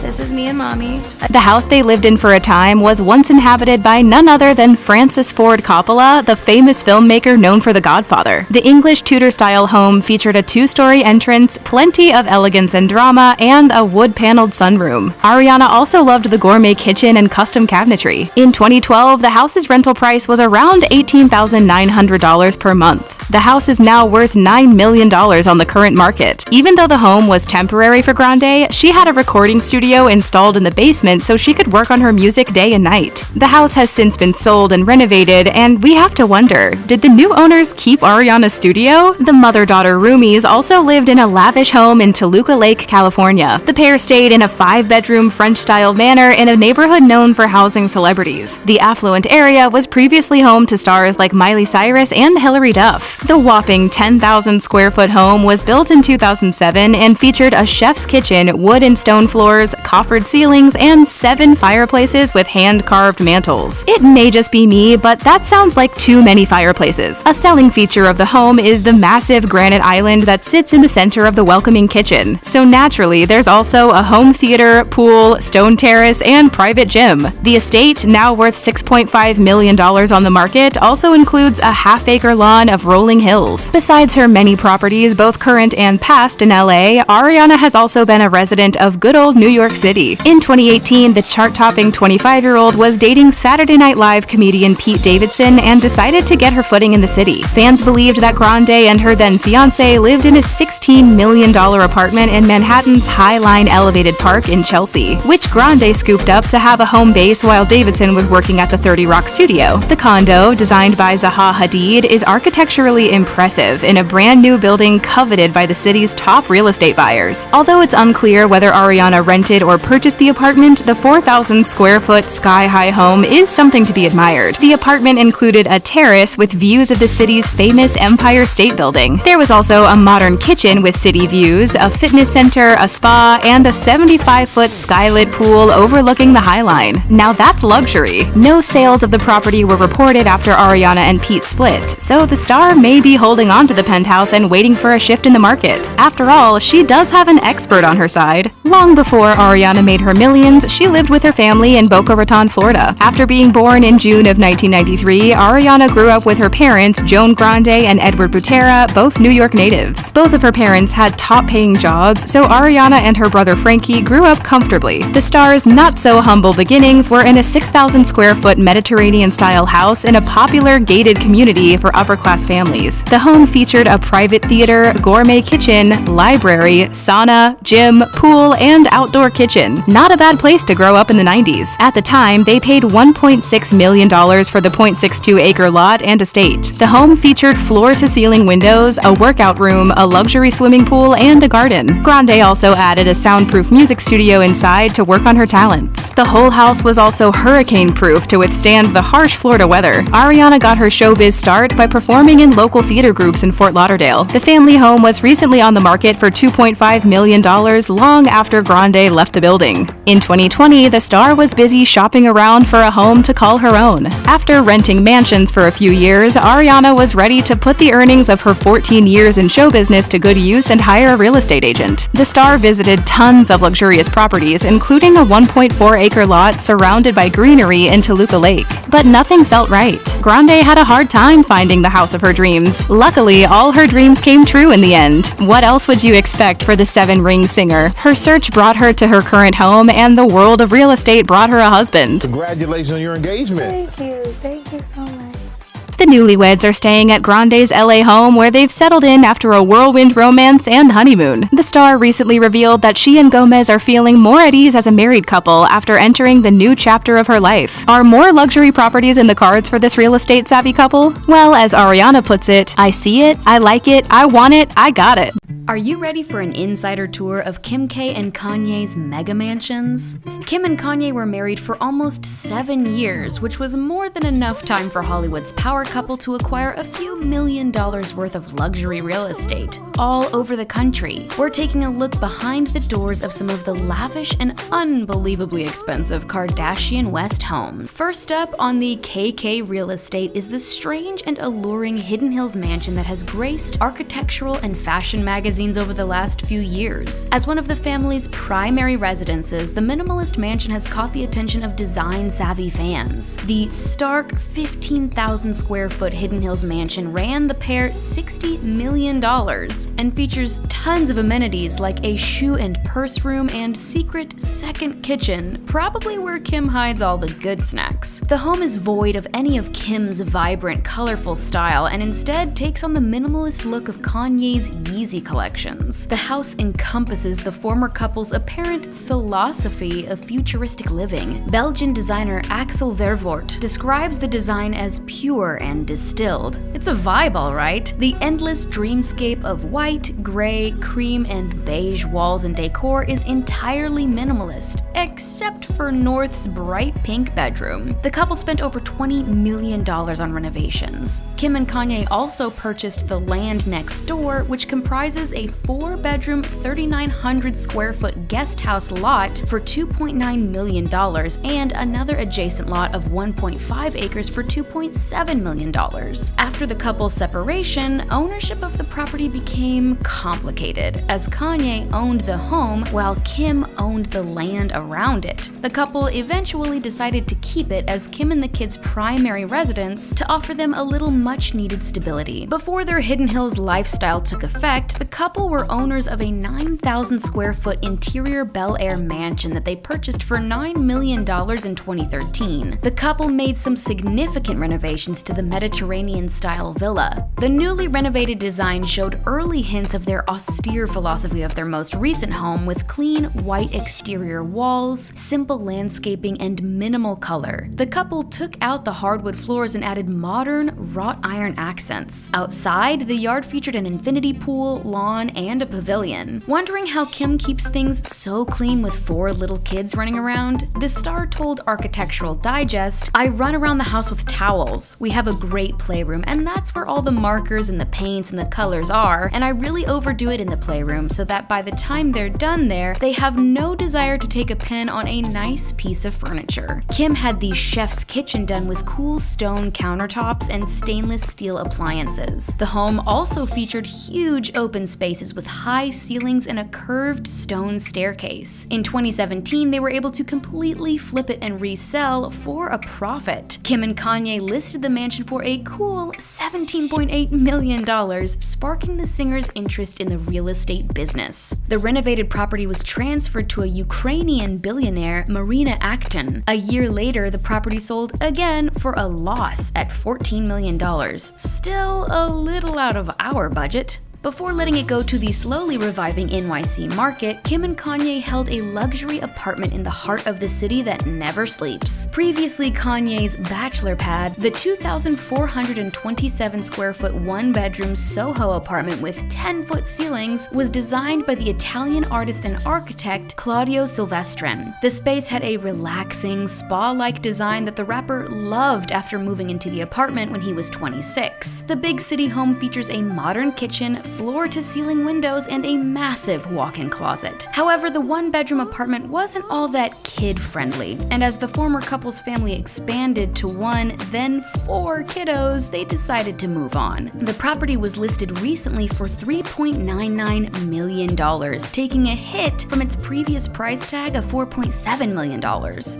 Speaker 7: This is me and Mommy.
Speaker 5: The house they lived in for a time was once inhabited by none other than Francis Ford Coppola, the famous filmmaker known for The Godfather. The English Tudor-style home featured a 2-story entrance, plenty of elegance and drama, and a wood-paneled sunroom. Ariana also loved the gourmet kitchen and custom cabinetry. In 2012, the house's rental price was around $18,900 per month. The house is now worth $9 million on the current market. Even though the home was temporary for Grande, she had a recording studio installed in the basement so she could work on her music day and night. The house has since been sold and renovated, and we have to wonder, did the new owners keep Ariana's studio? The mother-daughter roomies also lived in a lavish home in Toluca Lake, California. The pair stayed in a 5-bedroom French-style manor in a neighborhood known for housing celebrities. The affluent area was previously home to stars like Miley Cyrus and Hilary Duff. The whopping 10,000 square foot home was built in 2007 and featured a chef's kitchen, wood and stone floors, coffered ceilings, and 7 fireplaces with hand-carved mantels. It may just be me, but that sounds like too many fireplaces. A selling feature of the home is the massive granite island that sits in the center of the welcoming kitchen. So naturally, there's also a home theater, pool, stone terrace, and private gym. The estate, now worth $6.5 million on the market, also includes a half-acre lawn of rolling hills. Besides her many properties, both current and past in LA, Ariana has also been a resident of good old New York City. In 2018, the chart-topping 25-year-old was dating Saturday Night Live comedian Pete Davidson and decided to get her footing in the city. Fans believed that Grande and her then-fiancé lived in a $16 million apartment in Manhattan's High Line Elevated Park in Chelsea, which Grande scooped up to have a home base while Davidson was working at the 30 Rock studio. The condo, designed by Zaha Hadid, is architecturally impressive in a brand new building coveted by the city's top real estate buyers. Although it's unclear whether Ariana rented rented or purchased the apartment, the 4,000 square foot sky-high home is something to be admired. The apartment included a terrace with views of the city's famous Empire State Building. There was also a modern kitchen with city views, a fitness center, a spa, and a 75-foot skylit pool overlooking the High Line. Now that's luxury. No sales of the property were reported after Ariana and Pete split, so the star may be holding on to the penthouse and waiting for a shift in the market. After all, she does have an expert on her side. Long before Ariana made her millions, she lived with her family in Boca Raton, Florida. After being born in June of 1993, Ariana grew up with her parents, Joan Grande and Edward Butera, both New York natives. Both of her parents had top-paying jobs, so Ariana and her brother Frankie grew up comfortably. The star's not-so-humble beginnings were in a 6,000 square foot Mediterranean-style house in a popular gated community for upper-class families. The home featured a private theater, gourmet kitchen, library, sauna, gym, pool, and outdoor kitchen. Not a bad place to grow up in the 90s. At the time, they paid $1.6 million for the 0.62-acre lot and estate. The home featured floor-to-ceiling windows, a workout room, a luxury swimming pool, and a garden. Grande also added a soundproof music studio inside to work on her talents. The whole house was also hurricane-proof to withstand the harsh Florida weather. Ariana got her showbiz start by performing in local theater groups in Fort Lauderdale. The family home was recently on the market for $2.5 million long after Grande left the building. In 2020, the star was busy shopping around for a home to call her own. After renting mansions for a few years, Ariana was ready to put the earnings of her 14 years in show business to good use and hire a real estate agent. The star visited tons of luxurious properties, including a 1.4-acre lot surrounded by greenery in Toluca Lake. But nothing felt right. Grande had a hard time finding the house of her dreams. Luckily, all her dreams came true in the end. What else would you expect for the seven-ring singer? Her search brought her to her current home, and the world of real estate brought her a husband.
Speaker 8: Congratulations on your engagement.
Speaker 7: Thank you so much.
Speaker 5: The newlyweds are staying at Grande's LA home, where they've settled in after a whirlwind romance and honeymoon. The star recently revealed that she and Gomez are feeling more at ease as a married couple after entering the new chapter of her life. Are more luxury properties in the cards for this real estate savvy couple? Well, as Ariana puts it, I see it, I like it, I want it, I got it.
Speaker 9: Are you ready for an insider tour of Kim K and Kanye's mega mansions? Kim and Kanye were married for almost 7 years, which was more than enough time for Hollywood's power couple to acquire a few $1 million worth of luxury real estate all over the country. We're taking a look behind the doors of some of the lavish and unbelievably expensive Kardashian West homes. First up on the KK real estate is the strange and alluring Hidden Hills mansion that has graced architectural and fashion magazines over the last few years. As one of the family's primary residences, the minimalist mansion has caught the attention of design-savvy fans. The stark 15,000 square foot Hidden Hills mansion ran the pair $60 million and features tons of amenities like a shoe and purse room and secret second kitchen, probably where Kim hides all the good snacks. The home is void of any of Kim's vibrant, colorful style and instead takes on the minimalist look of Kanye's Yeezy collections. The house encompasses the former couple's apparent philosophy of futuristic living. Belgian designer Axel Vervoort describes the design as pure and distilled. It's a vibe, all right. The endless dreamscape of white, gray, cream, and beige walls and decor is entirely minimalist, except for North's bright pink bedroom. The couple spent over $20 million on renovations. Kim and Kanye also purchased the land next door, which comprises a 4-bedroom, 3,900 square foot guest house lot for $2.9 million and another adjacent lot of 1.5 acres for $2.7 million. After the couple's separation, ownership of the property became complicated, as Kanye owned the home while Kim owned the land around it. The couple eventually decided to keep it as Kim and the kids' primary residence to offer them a little much-needed stability. Before their Hidden Hills lifestyle took effect, the couple were owners of a 9,000 square foot interior Bel Air mansion that they purchased for $9 million in 2013. The couple made some significant renovations to the the Mediterranean-style villa. The newly renovated design showed early hints of their austere philosophy of their most recent home, with clean, white exterior walls, simple landscaping, and minimal color. The couple took out the hardwood floors and added modern, wrought iron accents. Outside, the yard featured an infinity pool, lawn, and a pavilion. Wondering how Kim keeps things so clean with 4 little kids running around? The star told Architectural Digest, "I run around the house with towels. We have a great playroom, and that's where all the markers and the paints and the colors are, and I really overdo it in the playroom so that by the time they're done there, they have no desire to take a pen on a nice piece of furniture." Kim had the chef's kitchen done with cool stone countertops and stainless steel appliances. The home also featured huge open spaces with high ceilings and a curved stone staircase. In 2017, they were able to completely flip it and resell for a profit. Kim and Kanye listed the mansion for a cool $17.8 million, sparking the singer's interest in the real estate business. The renovated property was transferred to a Ukrainian billionaire, Marina Akhton. A year later, the property sold again for a loss at $14 million. Still a little out of our budget. Before letting it go to the slowly reviving NYC market, Kim and Kanye held a luxury apartment in the heart of the city that never sleeps. Previously Kanye's bachelor pad, the 2,427 square foot 1-bedroom Soho apartment with 10-foot ceilings was designed by the Italian artist and architect Claudio Silvestrin. The space had a relaxing, spa-like design that the rapper loved after moving into the apartment when he was 26. The big city home features a modern kitchen, floor-to-ceiling windows, and a massive walk-in closet. However, the 1-bedroom apartment wasn't all that kid-friendly, and as the former couple's family expanded to 1, then 4 kiddos, they decided to move on. The property was listed recently for $3.99 million, taking a hit from its previous price tag of $4.7 million.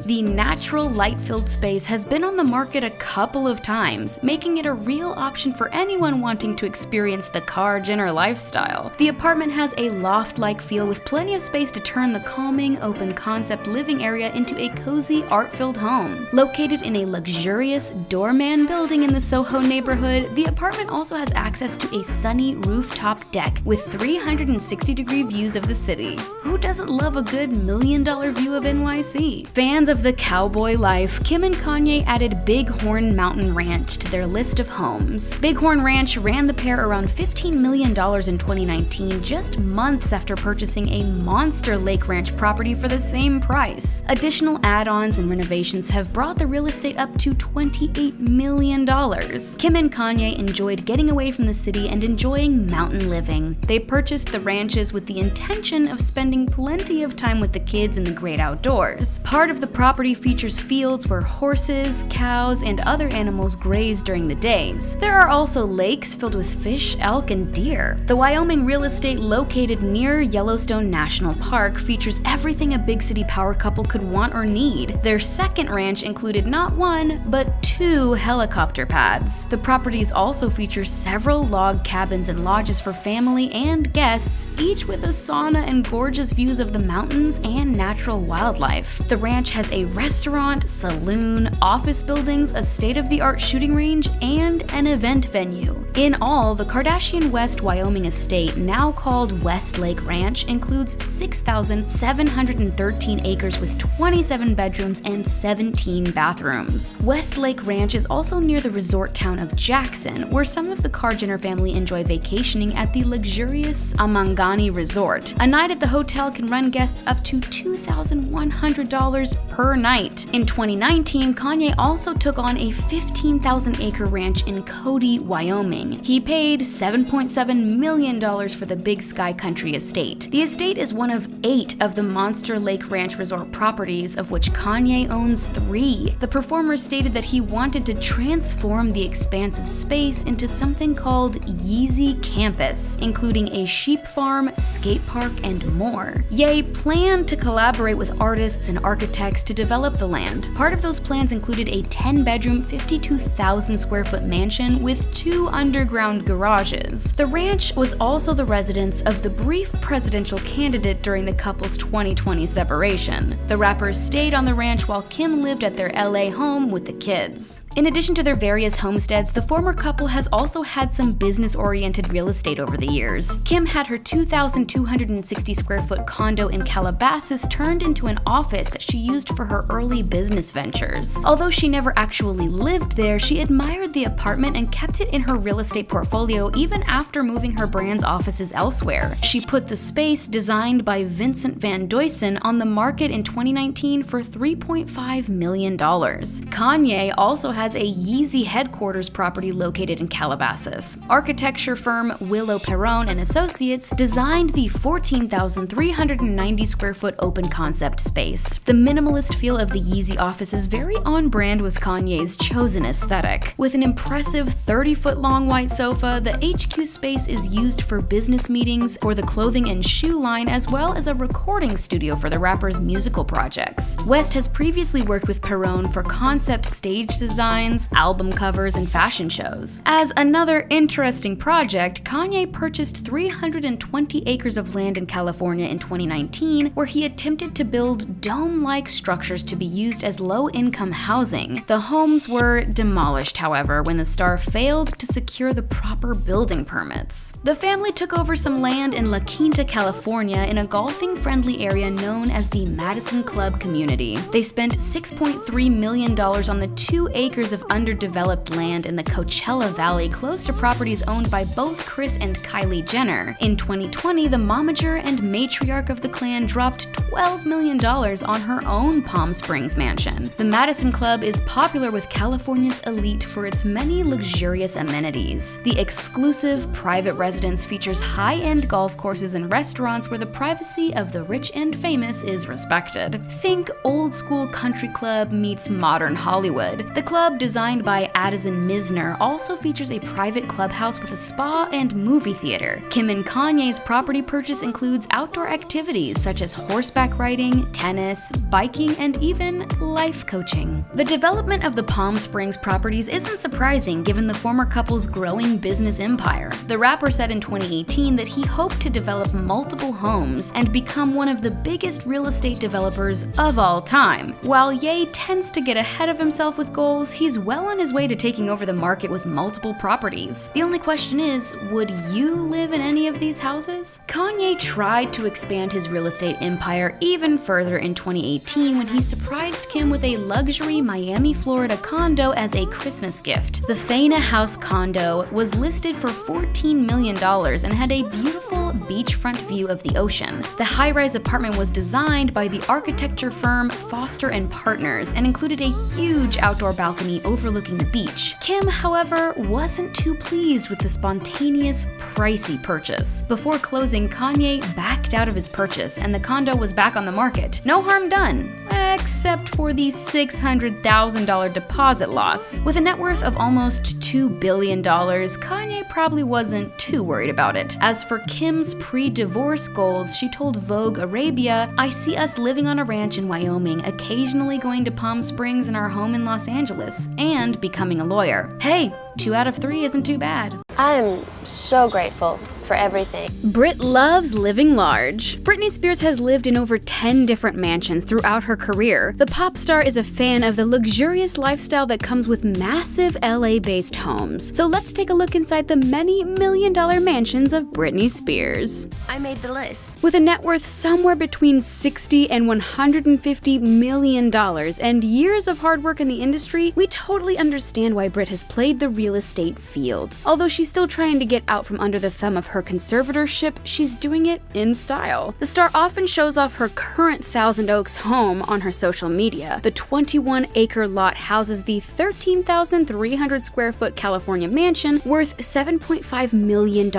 Speaker 9: The natural light-filled space has been on the market a couple of times, making it a real option for anyone wanting to experience the Jenner lifestyle. The apartment has a loft-like feel with plenty of space to turn the calming, open-concept living area into a cozy, art-filled home. Located in a luxurious doorman building in the Soho neighborhood, the apartment also has access to a sunny rooftop deck with 360-degree views of the city. Who doesn't love a good $1 million view of NYC? Fans of the cowboy life, Kim and Kanye added Bighorn Mountain Ranch to their list of homes. Bighorn Ranch ran the pair around $15 million in 2019, just months after purchasing a monster Lake Ranch property for the same price. Additional add-ons and renovations have brought the real estate up to $28 million. Kim and Kanye enjoyed getting away from the city and enjoying mountain living. They purchased the ranches with the intention of spending plenty of time with the kids in the great outdoors. Part of the property features fields where horses, cows, and other animals graze during the days. There are also lakes filled with fish, elk, and deer. The Wyoming real estate located near Yellowstone National Park features everything a big city power couple could want or need. Their second ranch included not 1, but 2 helicopter pads. The properties also feature several log cabins and lodges for family and guests, each with a sauna and gorgeous views of the mountains and natural wildlife. The ranch has a restaurant, saloon, office buildings, a state-of-the-art shooting range, and an event venue. In all, the Kardashian West Wyoming estate, now called Westlake Ranch, includes 6,713 acres with 27 bedrooms and 17 bathrooms. Westlake Ranch is also near the resort town of Jackson, where some of the Jenner family enjoy vacationing at the luxurious Amangani Resort. A night at the hotel can run guests up to $2,100 per night. In 2019, Kanye also took on a 15,000-acre ranch in Cody, Wyoming. He paid $7.7 million for the Big Sky Country estate. The estate is one of 8 of the Monster Lake Ranch resort properties, of which Kanye owns 3. The performer stated that he wanted to transform the expansive space into something called Yeezy Campus, including a sheep farm, skate park, and more. Ye planned to collaborate with artists and architects to develop the land. Part of those plans included a 10-bedroom, 52,000 square foot mansion with 2 underground garages. The ranch was also the residence of the brief presidential candidate during the couple's 2020 separation. The rappers stayed on the ranch while Kim lived at their LA home with the kids. In addition to their various homesteads, the former couple has also had some business-oriented real estate over the years. Kim had her 2,260 square foot condo in Calabasas turned into an office that she used for her early business ventures. Although she never actually lived there, she admired the apartment and kept it in her real estate portfolio even after moving her brand's offices elsewhere. She put the space, designed by Vincent Van Duysen, on the market in 2019 for $3.5 million. Kanye also has a Yeezy headquarters property located in Calabasas. Architecture firm Willow Perron and Associates designed the 14,390 square foot open concept space. The minimalist feel of the Yeezy office is very on brand with Kanye's chosen aesthetic. With an impressive 30-foot long white sofa, the HQ space is used for business meetings, for the clothing and shoe line, as well as a recording studio for the rapper's musical projects. West has previously worked with Perron for concept stage designs, album covers, and fashion shows. As another interesting project, Kanye purchased 320 acres of land in California in 2019, where he attempted to build dome-like structures to be used as low-income housing. The homes were demolished, however, when the star failed to secure the proper building permits. The family took over some land in La Quinta, California, in a golfing-friendly area known as the Madison Club community. They spent $6.3 million on the 2 acres of underdeveloped land in the Coachella Valley, close to properties owned by both Kris and Kylie Jenner. In 2020, the momager and matriarch of the clan dropped $12 million on her own Palm Springs mansion. The Madison Club is popular with California's elite for its many luxurious amenities. The exclusive private residence features high-end golf courses and restaurants where the privacy of the rich and famous is respected. Think old-school country club meets modern Hollywood. The club, designed by Addison Misner, also features a private clubhouse with a spa and movie theater. Kim and Kanye's property purchase includes outdoor activities such as horseback riding, tennis, biking, and even life coaching. The development of the Palm Springs properties isn't surprising given the former couple's growing business empire. The rapper said in 2018 that he hoped to develop multiple homes and become one of the biggest real estate developers of all time. While Ye tends to get ahead of himself with goals, he's well on his way to taking over the market with multiple properties. The only question is, would you live in any of these houses? Kanye tried to expand his real estate empire even further in 2018 when he surprised Kim with a luxury Miami, Florida condo as a Christmas gift. The Faina House condo was listed for $14 million and had a beautiful beachfront view of the ocean. The high-rise apartment was designed by the architecture firm Foster & Partners and included a huge outdoor balcony overlooking the beach. Kim, however, wasn't too pleased with the spontaneous, pricey purchase. Before closing, Kanye backed out of his purchase and the condo was back on the market. No harm done, except for the $600,000 deposit loss. With a net worth of almost $2 billion, Kanye probably wasn't too worried about it. As for Kim's pre-divorce goals, she told Vogue Arabia, "I see us living on a ranch in Wyoming, occasionally going to Palm Springs and our home in Los Angeles, and becoming a lawyer." Hey, 2 out of 3 isn't too bad.
Speaker 3: I'm so grateful for everything.
Speaker 9: Brit loves living large. Britney Spears has lived in over 10 different mansions throughout her career. The pop star is a fan of the luxurious lifestyle that comes with massive LA-based homes. So let's take a look inside the many million-dollar mansions of Britney Spears.
Speaker 7: I made the list.
Speaker 9: With a net worth somewhere between $60 and $150 million and years of hard work in the industry, we totally understand why Brit has played the real estate field. Although she's still trying to get out from under the thumb of her conservatorship, she's doing it in style. The star often shows off her current Thousand Oaks home on her social media. The 21-acre lot houses the 13,300 square foot California mansion worth $7.5 million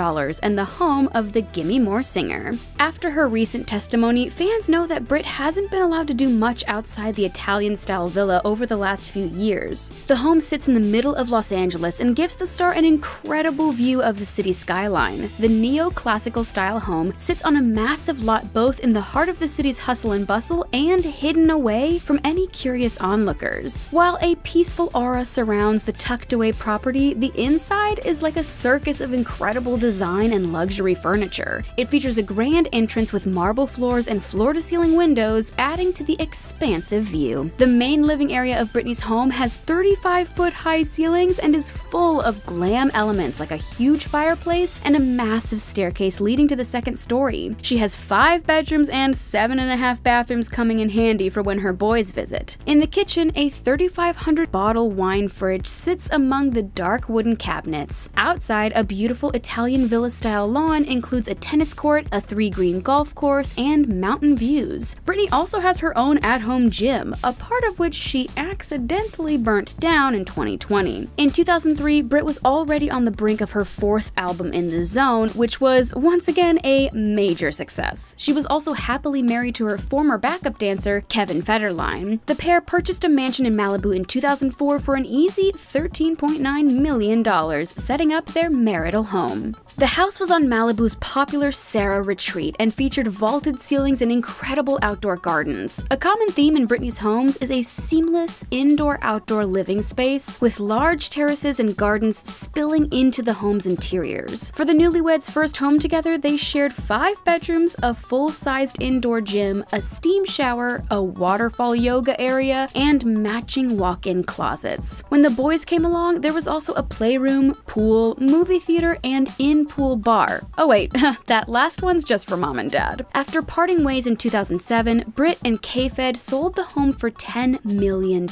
Speaker 9: and the home of the Gimme More singer. After her recent testimony, fans know that Brit hasn't been allowed to do much outside the Italian-style villa over the last few years. The home sits in the middle of Los Angeles and gives the star an incredible incredible view of the city skyline. The neoclassical style home sits on a massive lot both in the heart of the city's hustle and bustle and hidden away from any curious onlookers. While a peaceful aura surrounds the tucked away property, the inside is like a circus of incredible design and luxury furniture. It features a grand entrance with marble floors and floor-to-ceiling windows, adding to the expansive view. The main living area of Britney's home has 35-foot-high ceilings and is full of glam elements like a huge fireplace and a massive staircase leading to the second story. She has 5 bedrooms and 7.5 bathrooms coming in handy for when her boys visit. In the kitchen, a 3,500-bottle wine fridge sits among the dark wooden cabinets. Outside, a beautiful Italian villa-style lawn includes a tennis court, a 3-green golf course, and mountain views. Britney also has her own at-home gym, a part of which she accidentally burnt down in 2020. In 2003, Brit was already on the brink of her 4th album In the Zone, which was once again a major success. She was also happily married to her former backup dancer, Kevin Federline. The pair purchased a mansion in Malibu in 2004 for an easy $13.9 million, setting up their marital home. The house was on Malibu's popular Sarah Retreat and featured vaulted ceilings and incredible outdoor gardens. A common theme in Britney's homes is a seamless indoor-outdoor living space with large terraces and gardens spilling into the home's interiors. For the newlyweds' first home together, they shared 5 bedrooms, a full-sized indoor gym, a steam shower, a waterfall yoga area, and matching walk-in closets. When the boys came along, there was also a playroom, pool, movie theater, and in-pool bar. Oh wait, that last one's just for mom and dad. After parting ways in 2007, Brit and K-Fed sold the home for $10 million,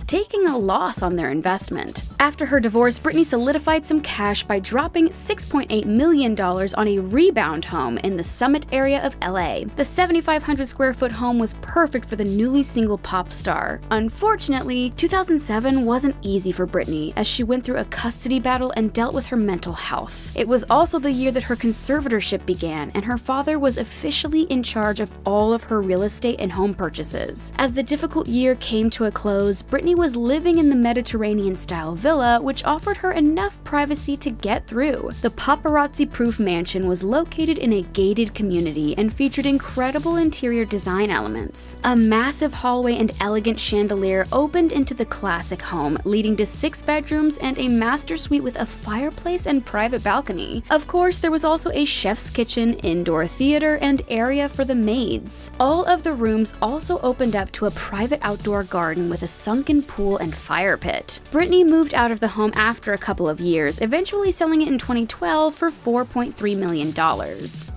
Speaker 9: taking a loss on their investment. After her divorce, Britney solidified some cash by dropping $6.8 million on a rebound home in the Summit area of LA. The 7,500 square foot home was perfect for the newly single pop star. Unfortunately, 2007 wasn't easy for Britney as she went through a custody battle and dealt with her mental health. It was also the year that her conservatorship began and her father was officially in charge of all of her real estate and home purchases. As the difficult year came to a close, Britney was living in the Mediterranean-style villa, which offered her enough privacy to get through. The paparazzi-proof mansion was located in a gated community and featured incredible interior design elements. A massive hallway and elegant chandelier opened into the classic home, leading to 6 bedrooms and a master suite with a fireplace and private balcony. Of course, there was also a chef's kitchen, indoor theater, and area for the maids. All of the rooms also opened up to a private outdoor garden with a sunken pool and fire pit. Britney moved out of the home after a couple of years, eventually selling it in 2012 for $4.3 million.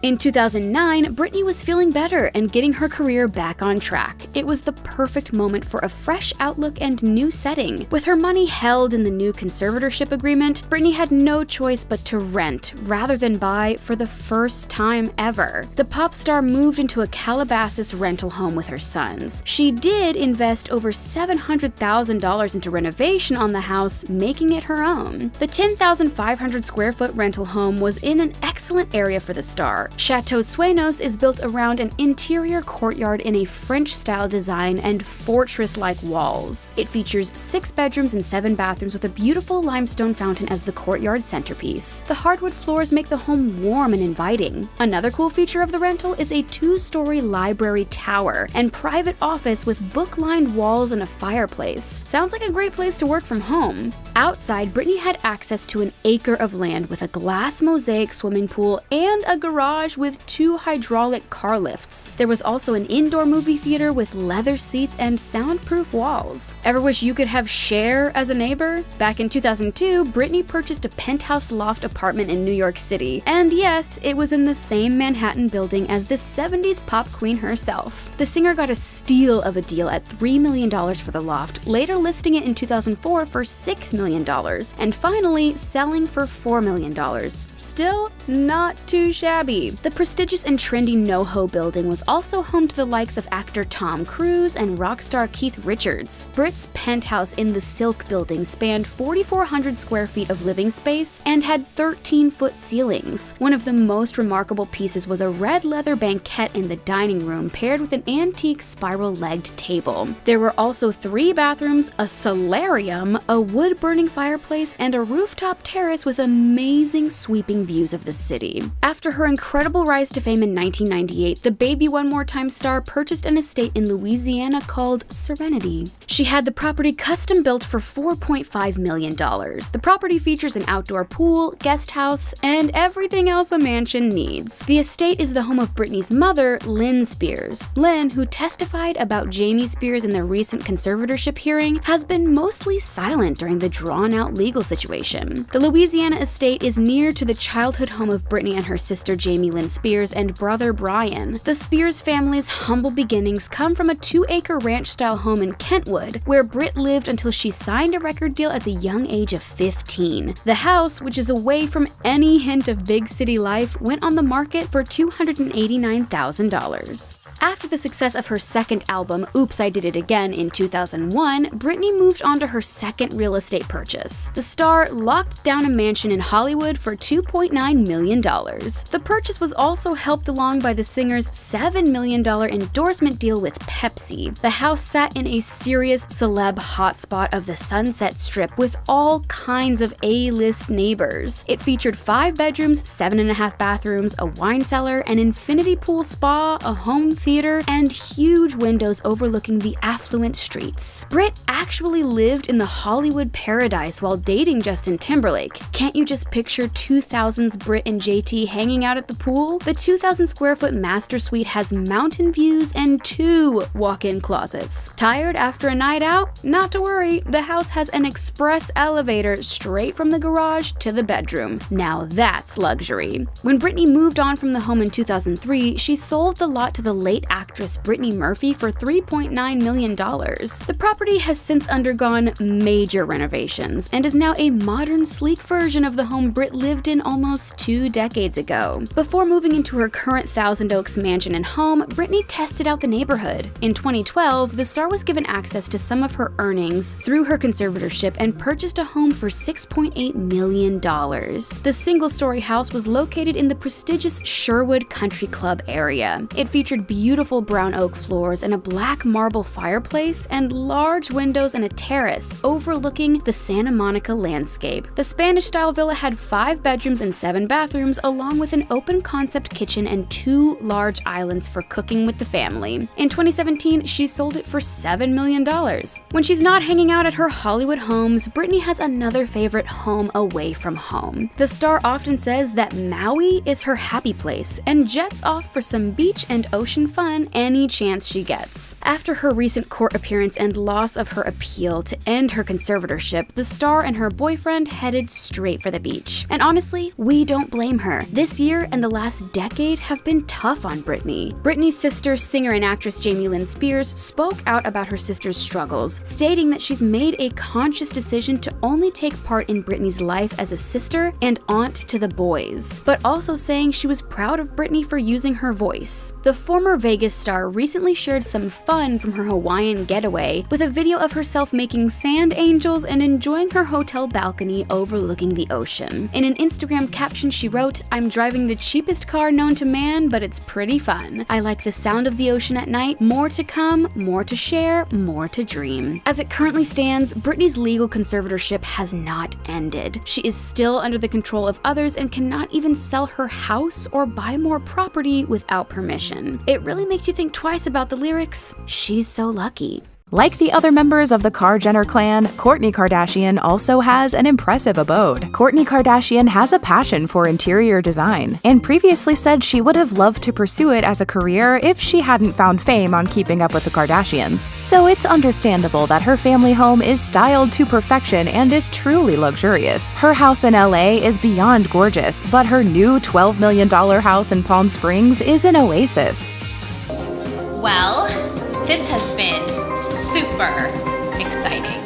Speaker 9: In 2009, Britney was feeling better and getting her career back on track. It was the perfect moment for a fresh outlook and new setting. With her money held in the new conservatorship agreement, Britney had no choice but to rent rather than buy for the first time ever. The pop star moved into a Calabasas rental home with her sons. She did invest over $700,000 into renovation on the house, making it her own. The 10,500 square foot rental home was in an excellent area for the star. Chateau Suenos is built around an interior courtyard in a French-style design and fortress-like walls. It features 6 bedrooms and 7 bathrooms with a beautiful limestone fountain as the courtyard centerpiece. The hardwood floors make the home warm and inviting. Another cool feature of the rental is a 2-story library tower and private office with book-lined walls and a fireplace. Sounds like a great place to work from home. Outside, Britney had access to an acre of land with a glass mosaic swimming pool and a garage with 2 hydraulic car lifts. There was also an indoor movie theater with leather seats and soundproof walls. Ever wish you could have Cher as a neighbor? Back in 2002, Britney purchased a penthouse loft apartment in New York City. And yes, it was in the same Manhattan building as the 70s pop queen herself. The singer got a steal of a deal at $3 million for the loft, later listing it in 2004 for $6 million, and finally selling for $4 million. Still not too shabby. The prestigious and trendy NoHo building was also home to the likes of actor Tom Cruise and rock star Keith Richards. Brit's penthouse in the Silk building spanned 4,400 square feet of living space and had 13-foot ceilings. One of the most remarkable pieces was a red leather banquette in the dining room paired with an antique spiral-legged table. There were also 3 bathrooms, a solarium, a wood-burning fireplace, and a rooftop terrace terrace with amazing sweeping views of the city. After her incredible rise to fame in 1998, the Baby One More Time star purchased an estate in Louisiana called Serenity. She had the property custom built for $4.5 million. The property features an outdoor pool, guest house, and everything else a mansion needs. The estate is the home of Britney's mother, Lynn Spears. Lynn, who testified about Jamie Spears in the recent conservatorship hearing, has been mostly silent during the drawn-out legal situation. The Louisiana estate is near to the childhood home of Britney and her sister Jamie Lynn Spears and brother Brian. The Spears family's humble beginnings come from a 2-acre ranch-style home in Kentwood, where Brit lived until she signed a record deal at the young age of 15. The house, which is away from any hint of big city life, went on the market for $289,000. After the success of her second album, Oops, I Did It Again, in 2001, Britney moved on to her second real estate purchase. The star locked down a mansion in Hollywood for $2.9 million. The purchase was also helped along by the singer's $7 million endorsement deal with Pepsi. The house sat in a serious celeb hotspot of the Sunset Strip with all kinds of A-list neighbors. It featured 5 bedrooms, 7.5 bathrooms, a wine cellar, an infinity pool spa, a home theater, and huge windows overlooking the affluent streets. Brit actually lived in the Hollywood paradise while dating Justin Timberlake. Can't you just picture 2000s Brit and JT hanging out at the pool? The 2,000 square foot master suite has mountain views and 2 walk-in closets. Tired after a night out? Not to worry, the house has an express elevator straight from the garage to the bedroom. Now that's luxury. When Britney moved on from the home in 2003, she sold the lot to the late actress Brittany Murphy for $3.9 million. The property has since undergone major renovations and is now a modern, sleek version of the home Brit lived in almost 2 decades ago. Before moving into her current Thousand Oaks mansion and home, Britney tested out the neighborhood. In 2012, the star was given access to some of her earnings through her conservatorship and purchased a home for $6.8 million. The single-story house was located in the prestigious Sherwood Country Club area. It featured beautiful brown oak floors and a black marble fireplace and large windows and a terrace overlooking the Santa Monica landscape. The Spanish-style villa had 5 bedrooms and 7 bathrooms, along with an open-concept kitchen and 2 large islands for cooking with the family. In 2017, she sold it for $7 million. When she's not hanging out at her Hollywood homes, Britney has another favorite home away from home. The star often says that Maui is her happy place and jets off for some beach and ocean fun any chance she gets. After her recent court appearance and loss of her appeal to end her conservatorship, the star and her boyfriend headed straight for the beach. And honestly, we don't blame her. This year and the last decade have been tough on Britney. Britney's sister, singer and actress Jamie Lynn Spears, spoke out about her sister's struggles, stating that she's made a conscious decision to only take part in Britney's life as a sister and aunt to the boys, but also saying she was proud of Britney for using her voice. The former Vegas star recently shared some fun from her Hawaiian getaway with a video of herself making sand angels and enjoying her hotel balcony overlooking the ocean. In an Instagram caption, she wrote, "I'm driving the cheapest car known to man, but it's pretty fun. I like the sound of the ocean at night. More to come, more to share, more to dream." As it currently stands, Britney's legal conservatorship has not ended. She is still under the control of others and cannot even sell her house or buy more property without permission. It really makes you think twice about the lyrics, "She's so lucky."
Speaker 5: Like the other members of the Kar-Jenner clan, Kourtney Kardashian also has an impressive abode. Kourtney Kardashian has a passion for interior design, and previously said she would have loved to pursue it as a career if she hadn't found fame on Keeping Up with the Kardashians. So it's understandable that her family home is styled to perfection and is truly luxurious. Her house in LA is beyond gorgeous, but her new $12 million house in Palm Springs is an oasis.
Speaker 10: Well, this has been super exciting.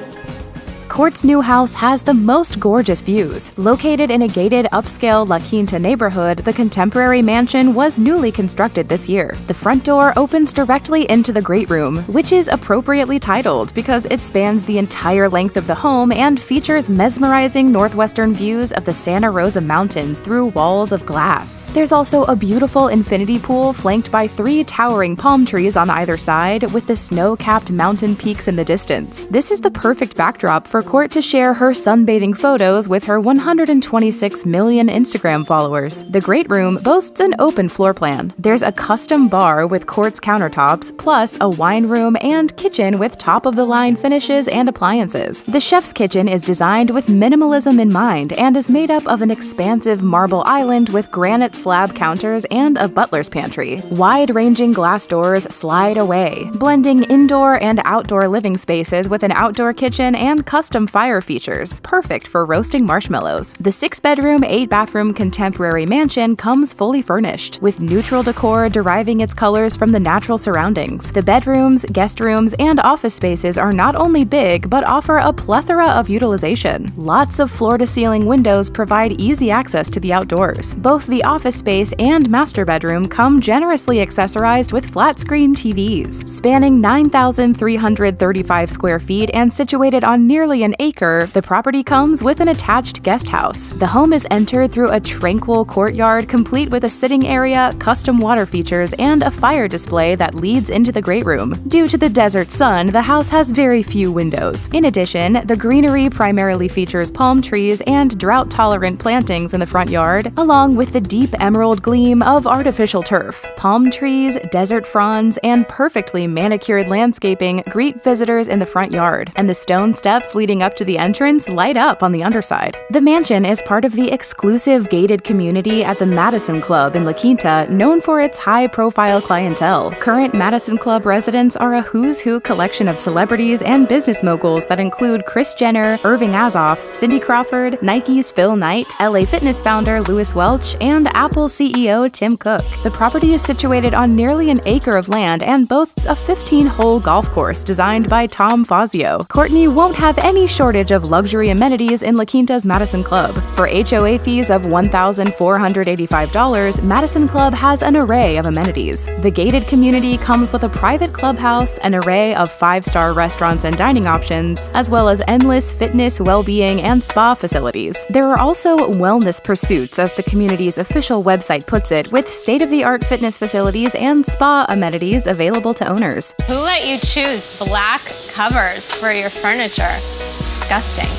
Speaker 5: Kourt's new house has the most gorgeous views. Located in a gated upscale La Quinta neighborhood, the contemporary mansion was newly constructed this year. The front door opens directly into the great room, which is appropriately titled because it spans the entire length of the home and features mesmerizing northwestern views of the Santa Rosa Mountains through walls of glass. There's also a beautiful infinity pool flanked by 3 towering palm trees on either side, with the snow-capped mountain peaks in the distance. This is the perfect backdrop for for Kourt to share her sunbathing photos with her 126 million Instagram followers. The Great Room boasts an open floor plan. There's a custom bar with quartz countertops, plus a wine room and kitchen with top-of-the-line finishes and appliances. The chef's kitchen is designed with minimalism in mind and is made up of an expansive marble island with granite slab counters and a butler's pantry. Wide-ranging glass doors slide away, blending indoor and outdoor living spaces with an outdoor kitchen and custom fire features, perfect for roasting marshmallows. The 6-bedroom, 8-bathroom contemporary mansion comes fully furnished, with neutral decor deriving its colors from the natural surroundings. The bedrooms, guest rooms, and office spaces are not only big, but offer a plethora of utilization. Lots of floor-to-ceiling windows provide easy access to the outdoors. Both the office space and master bedroom come generously accessorized with flat-screen TVs. Spanning 9,335 square feet and situated on nearly an acre, the property comes with an attached guest house. The home is entered through a tranquil courtyard complete with a sitting area, custom water features, and a fire display that leads into the great room. Due to the desert sun, the house has very few windows. In addition, the greenery primarily features palm trees and drought-tolerant plantings in the front yard, along with the deep emerald gleam of artificial turf. Palm trees, desert fronds, and perfectly manicured landscaping greet visitors in the front yard, and the stone steps leading up to the entrance light up on the underside. The mansion is part of the exclusive gated community at the Madison Club in La Quinta, known for its high-profile clientele. Current Madison Club residents are a who's who collection of celebrities and business moguls that include Kris Jenner, Irving Azoff, Cindy Crawford, Nike's Phil Knight, LA Fitness founder Louis Welch, and Apple CEO Tim Cook. The property is situated on nearly an acre of land and boasts a 15-hole golf course designed by Tom Fazio. Kourtney won't have any shortage of luxury amenities in La Quinta's Madison Club. For HOA fees of $1,485, Madison Club has an array of amenities. The gated community comes with a private clubhouse, an array of 5-star restaurants and dining options, as well as endless fitness, well-being, and spa facilities. There are also wellness pursuits, as the community's official website puts it, with state-of-the-art fitness facilities and spa amenities available to owners.
Speaker 10: Who let you choose black covers for your furniture? Disgusting.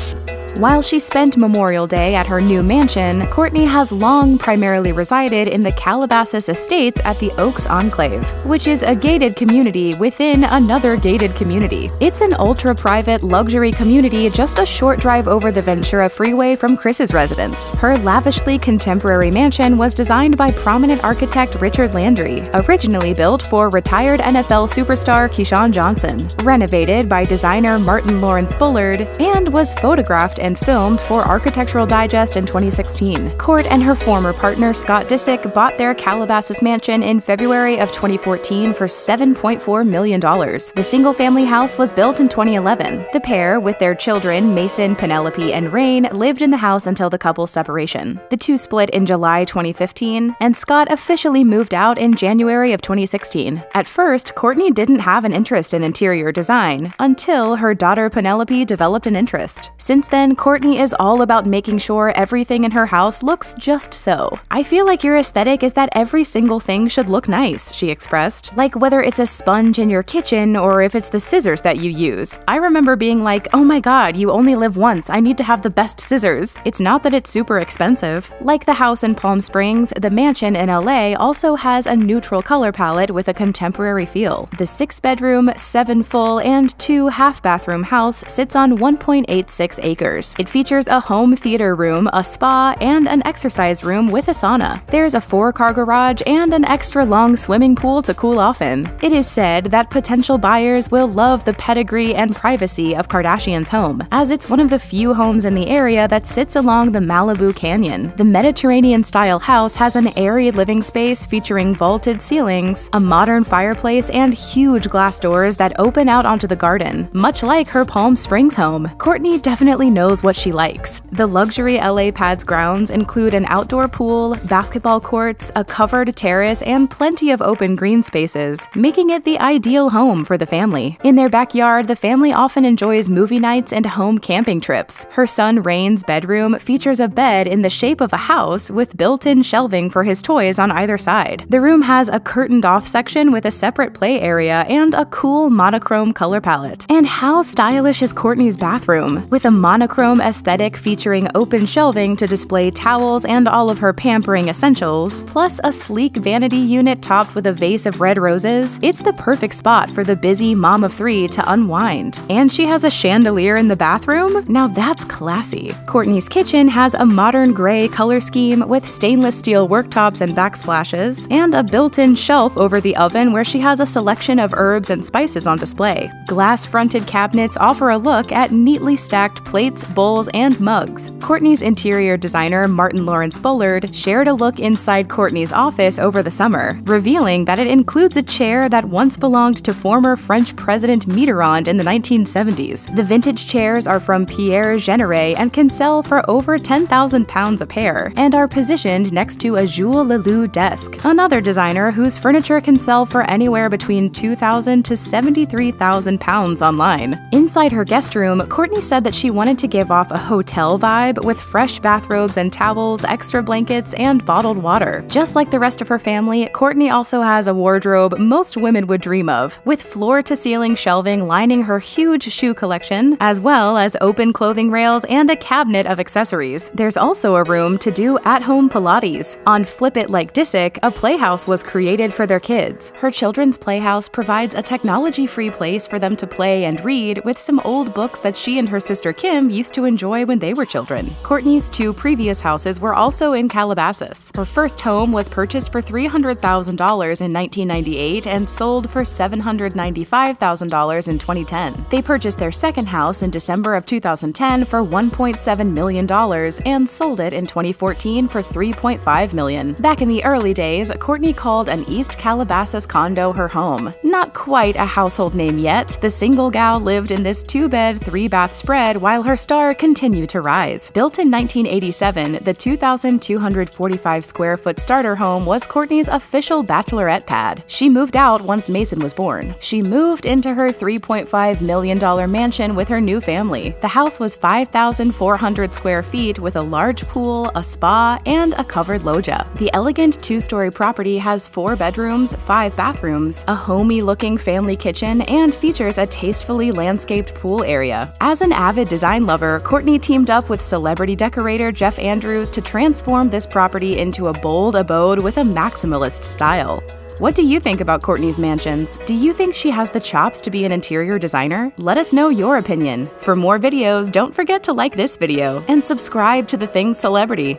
Speaker 5: While she spent Memorial Day at her new mansion, Kourtney has long primarily resided in the Calabasas Estates at the Oaks Enclave, which is a gated community within another gated community. It's an ultra-private luxury community just a short drive over the Ventura Freeway from Chris's residence. Her lavishly contemporary mansion was designed by prominent architect Richard Landry, originally built for retired NFL superstar Keyshawn Johnson, renovated by designer Martin Lawrence Bullard, and was photographed and filmed for Architectural Digest in 2016. Kourt and her former partner Scott Disick bought their Calabasas mansion in February of 2014 for $7.4 million. The single-family house was built in 2011. The pair, with their children Mason, Penelope, and Rain, lived in the house until the couple's separation. The two split in July 2015, and Scott officially moved out in January of 2016. At first, Kourtney didn't have an interest in interior design until her daughter Penelope developed an interest. Since then, Kourtney is all about making sure everything in her house looks just so. "I feel like your aesthetic is that every single thing should look nice," she expressed. "Like whether it's a sponge in your kitchen or if it's the scissors that you use. I remember being like, oh my god, you only live once, I need to have the best scissors. It's not that it's super expensive." Like the house in Palm Springs, the mansion in LA also has a neutral color palette with a contemporary feel. The 6-bedroom, 7-full, and 2-half-bathroom house sits on 1.86 acres. It features a home theater room, a spa, and an exercise room with a sauna. There's a 4-car garage and an extra long swimming pool to cool off in. It is said that potential buyers will love the pedigree and privacy of Kardashian's home, as it's one of the few homes in the area that sits along the Malibu Canyon. The Mediterranean-style house has an airy living space featuring vaulted ceilings, a modern fireplace, and huge glass doors that open out onto the garden, much like her Palm Springs home. Kourtney definitely knows knows what she likes. The luxury LA Pad's grounds include an outdoor pool, basketball courts, a covered terrace, and plenty of open green spaces, making it the ideal home for the family. In their backyard, the family often enjoys movie nights and home camping trips. Her son Rain's bedroom features a bed in the shape of a house with built-in shelving for his toys on either side. The room has a curtained-off section with a separate play area and a cool monochrome color palette. And how stylish is Kourtney's bathroom? With a monochrome aesthetic featuring open shelving to display towels and all of her pampering essentials, plus a sleek vanity unit topped with a vase of red roses, it's the perfect spot for the busy mom of three to unwind. And she has a chandelier in the bathroom? Now that's classy. Kourtney's kitchen has a modern gray color scheme with stainless steel worktops and backsplashes, and a built-in shelf over the oven where she has a selection of herbs and spices on display. Glass-fronted cabinets offer a look at neatly stacked plates, bowls, and mugs. Kourtney's interior designer Martin Lawrence Bullard shared a look inside Kourtney's office over the summer, revealing that it includes a chair that once belonged to former French President Mitterrand in the 1970s. The vintage chairs are from Pierre Generet and can sell for over £10,000 a pair, and are positioned next to a Jules Leloup desk, another designer whose furniture can sell for anywhere between £2,000 to £73,000 online. Inside her guest room, Kourtney said that she wanted to give off a hotel vibe with fresh bathrobes and towels, extra blankets, and bottled water. Just like the rest of her family, Kourtney also has a wardrobe most women would dream of, with floor-to-ceiling shelving lining her huge shoe collection, as well as open clothing rails and a cabinet of accessories. There's also a room to do at-home Pilates. On Flip It Like Disick, a playhouse was created for their kids. Her children's playhouse provides a technology-free place for them to play and read with some old books that she and her sister Kim used to enjoy when they were children. Kourtney's two previous houses were also in Calabasas. Her first home was purchased for $300,000 in 1998 and sold for $795,000 in 2010. They purchased their second house in December of 2010 for $1.7 million and sold it in 2014 for $3.5 million. Back in the early days, Kourtney called an East Calabasas condo her home. Not quite a household name yet, the single gal lived in this 2-bed, 3-bath spread while her star continued to rise. Built in 1987, the 2,245 square foot starter home was Kourtney's official bachelorette pad. She moved out once Mason was born. She moved into her $3.5 million mansion with her new family. The house was 5,400 square feet with a large pool, a spa, and a covered loggia. The elegant 2-story property has 4 bedrooms, 5 bathrooms, a homey-looking family kitchen, and features a tastefully landscaped pool area. As an avid design lover, Kourtney teamed up with celebrity decorator Jeff Andrews to transform this property into a bold abode with a maximalist style. What do you think about Kourtney's mansions? Do you think she has the chops to be an interior designer? Let us know your opinion. For more videos, don't forget to like this video and subscribe to The Thing Celebrity.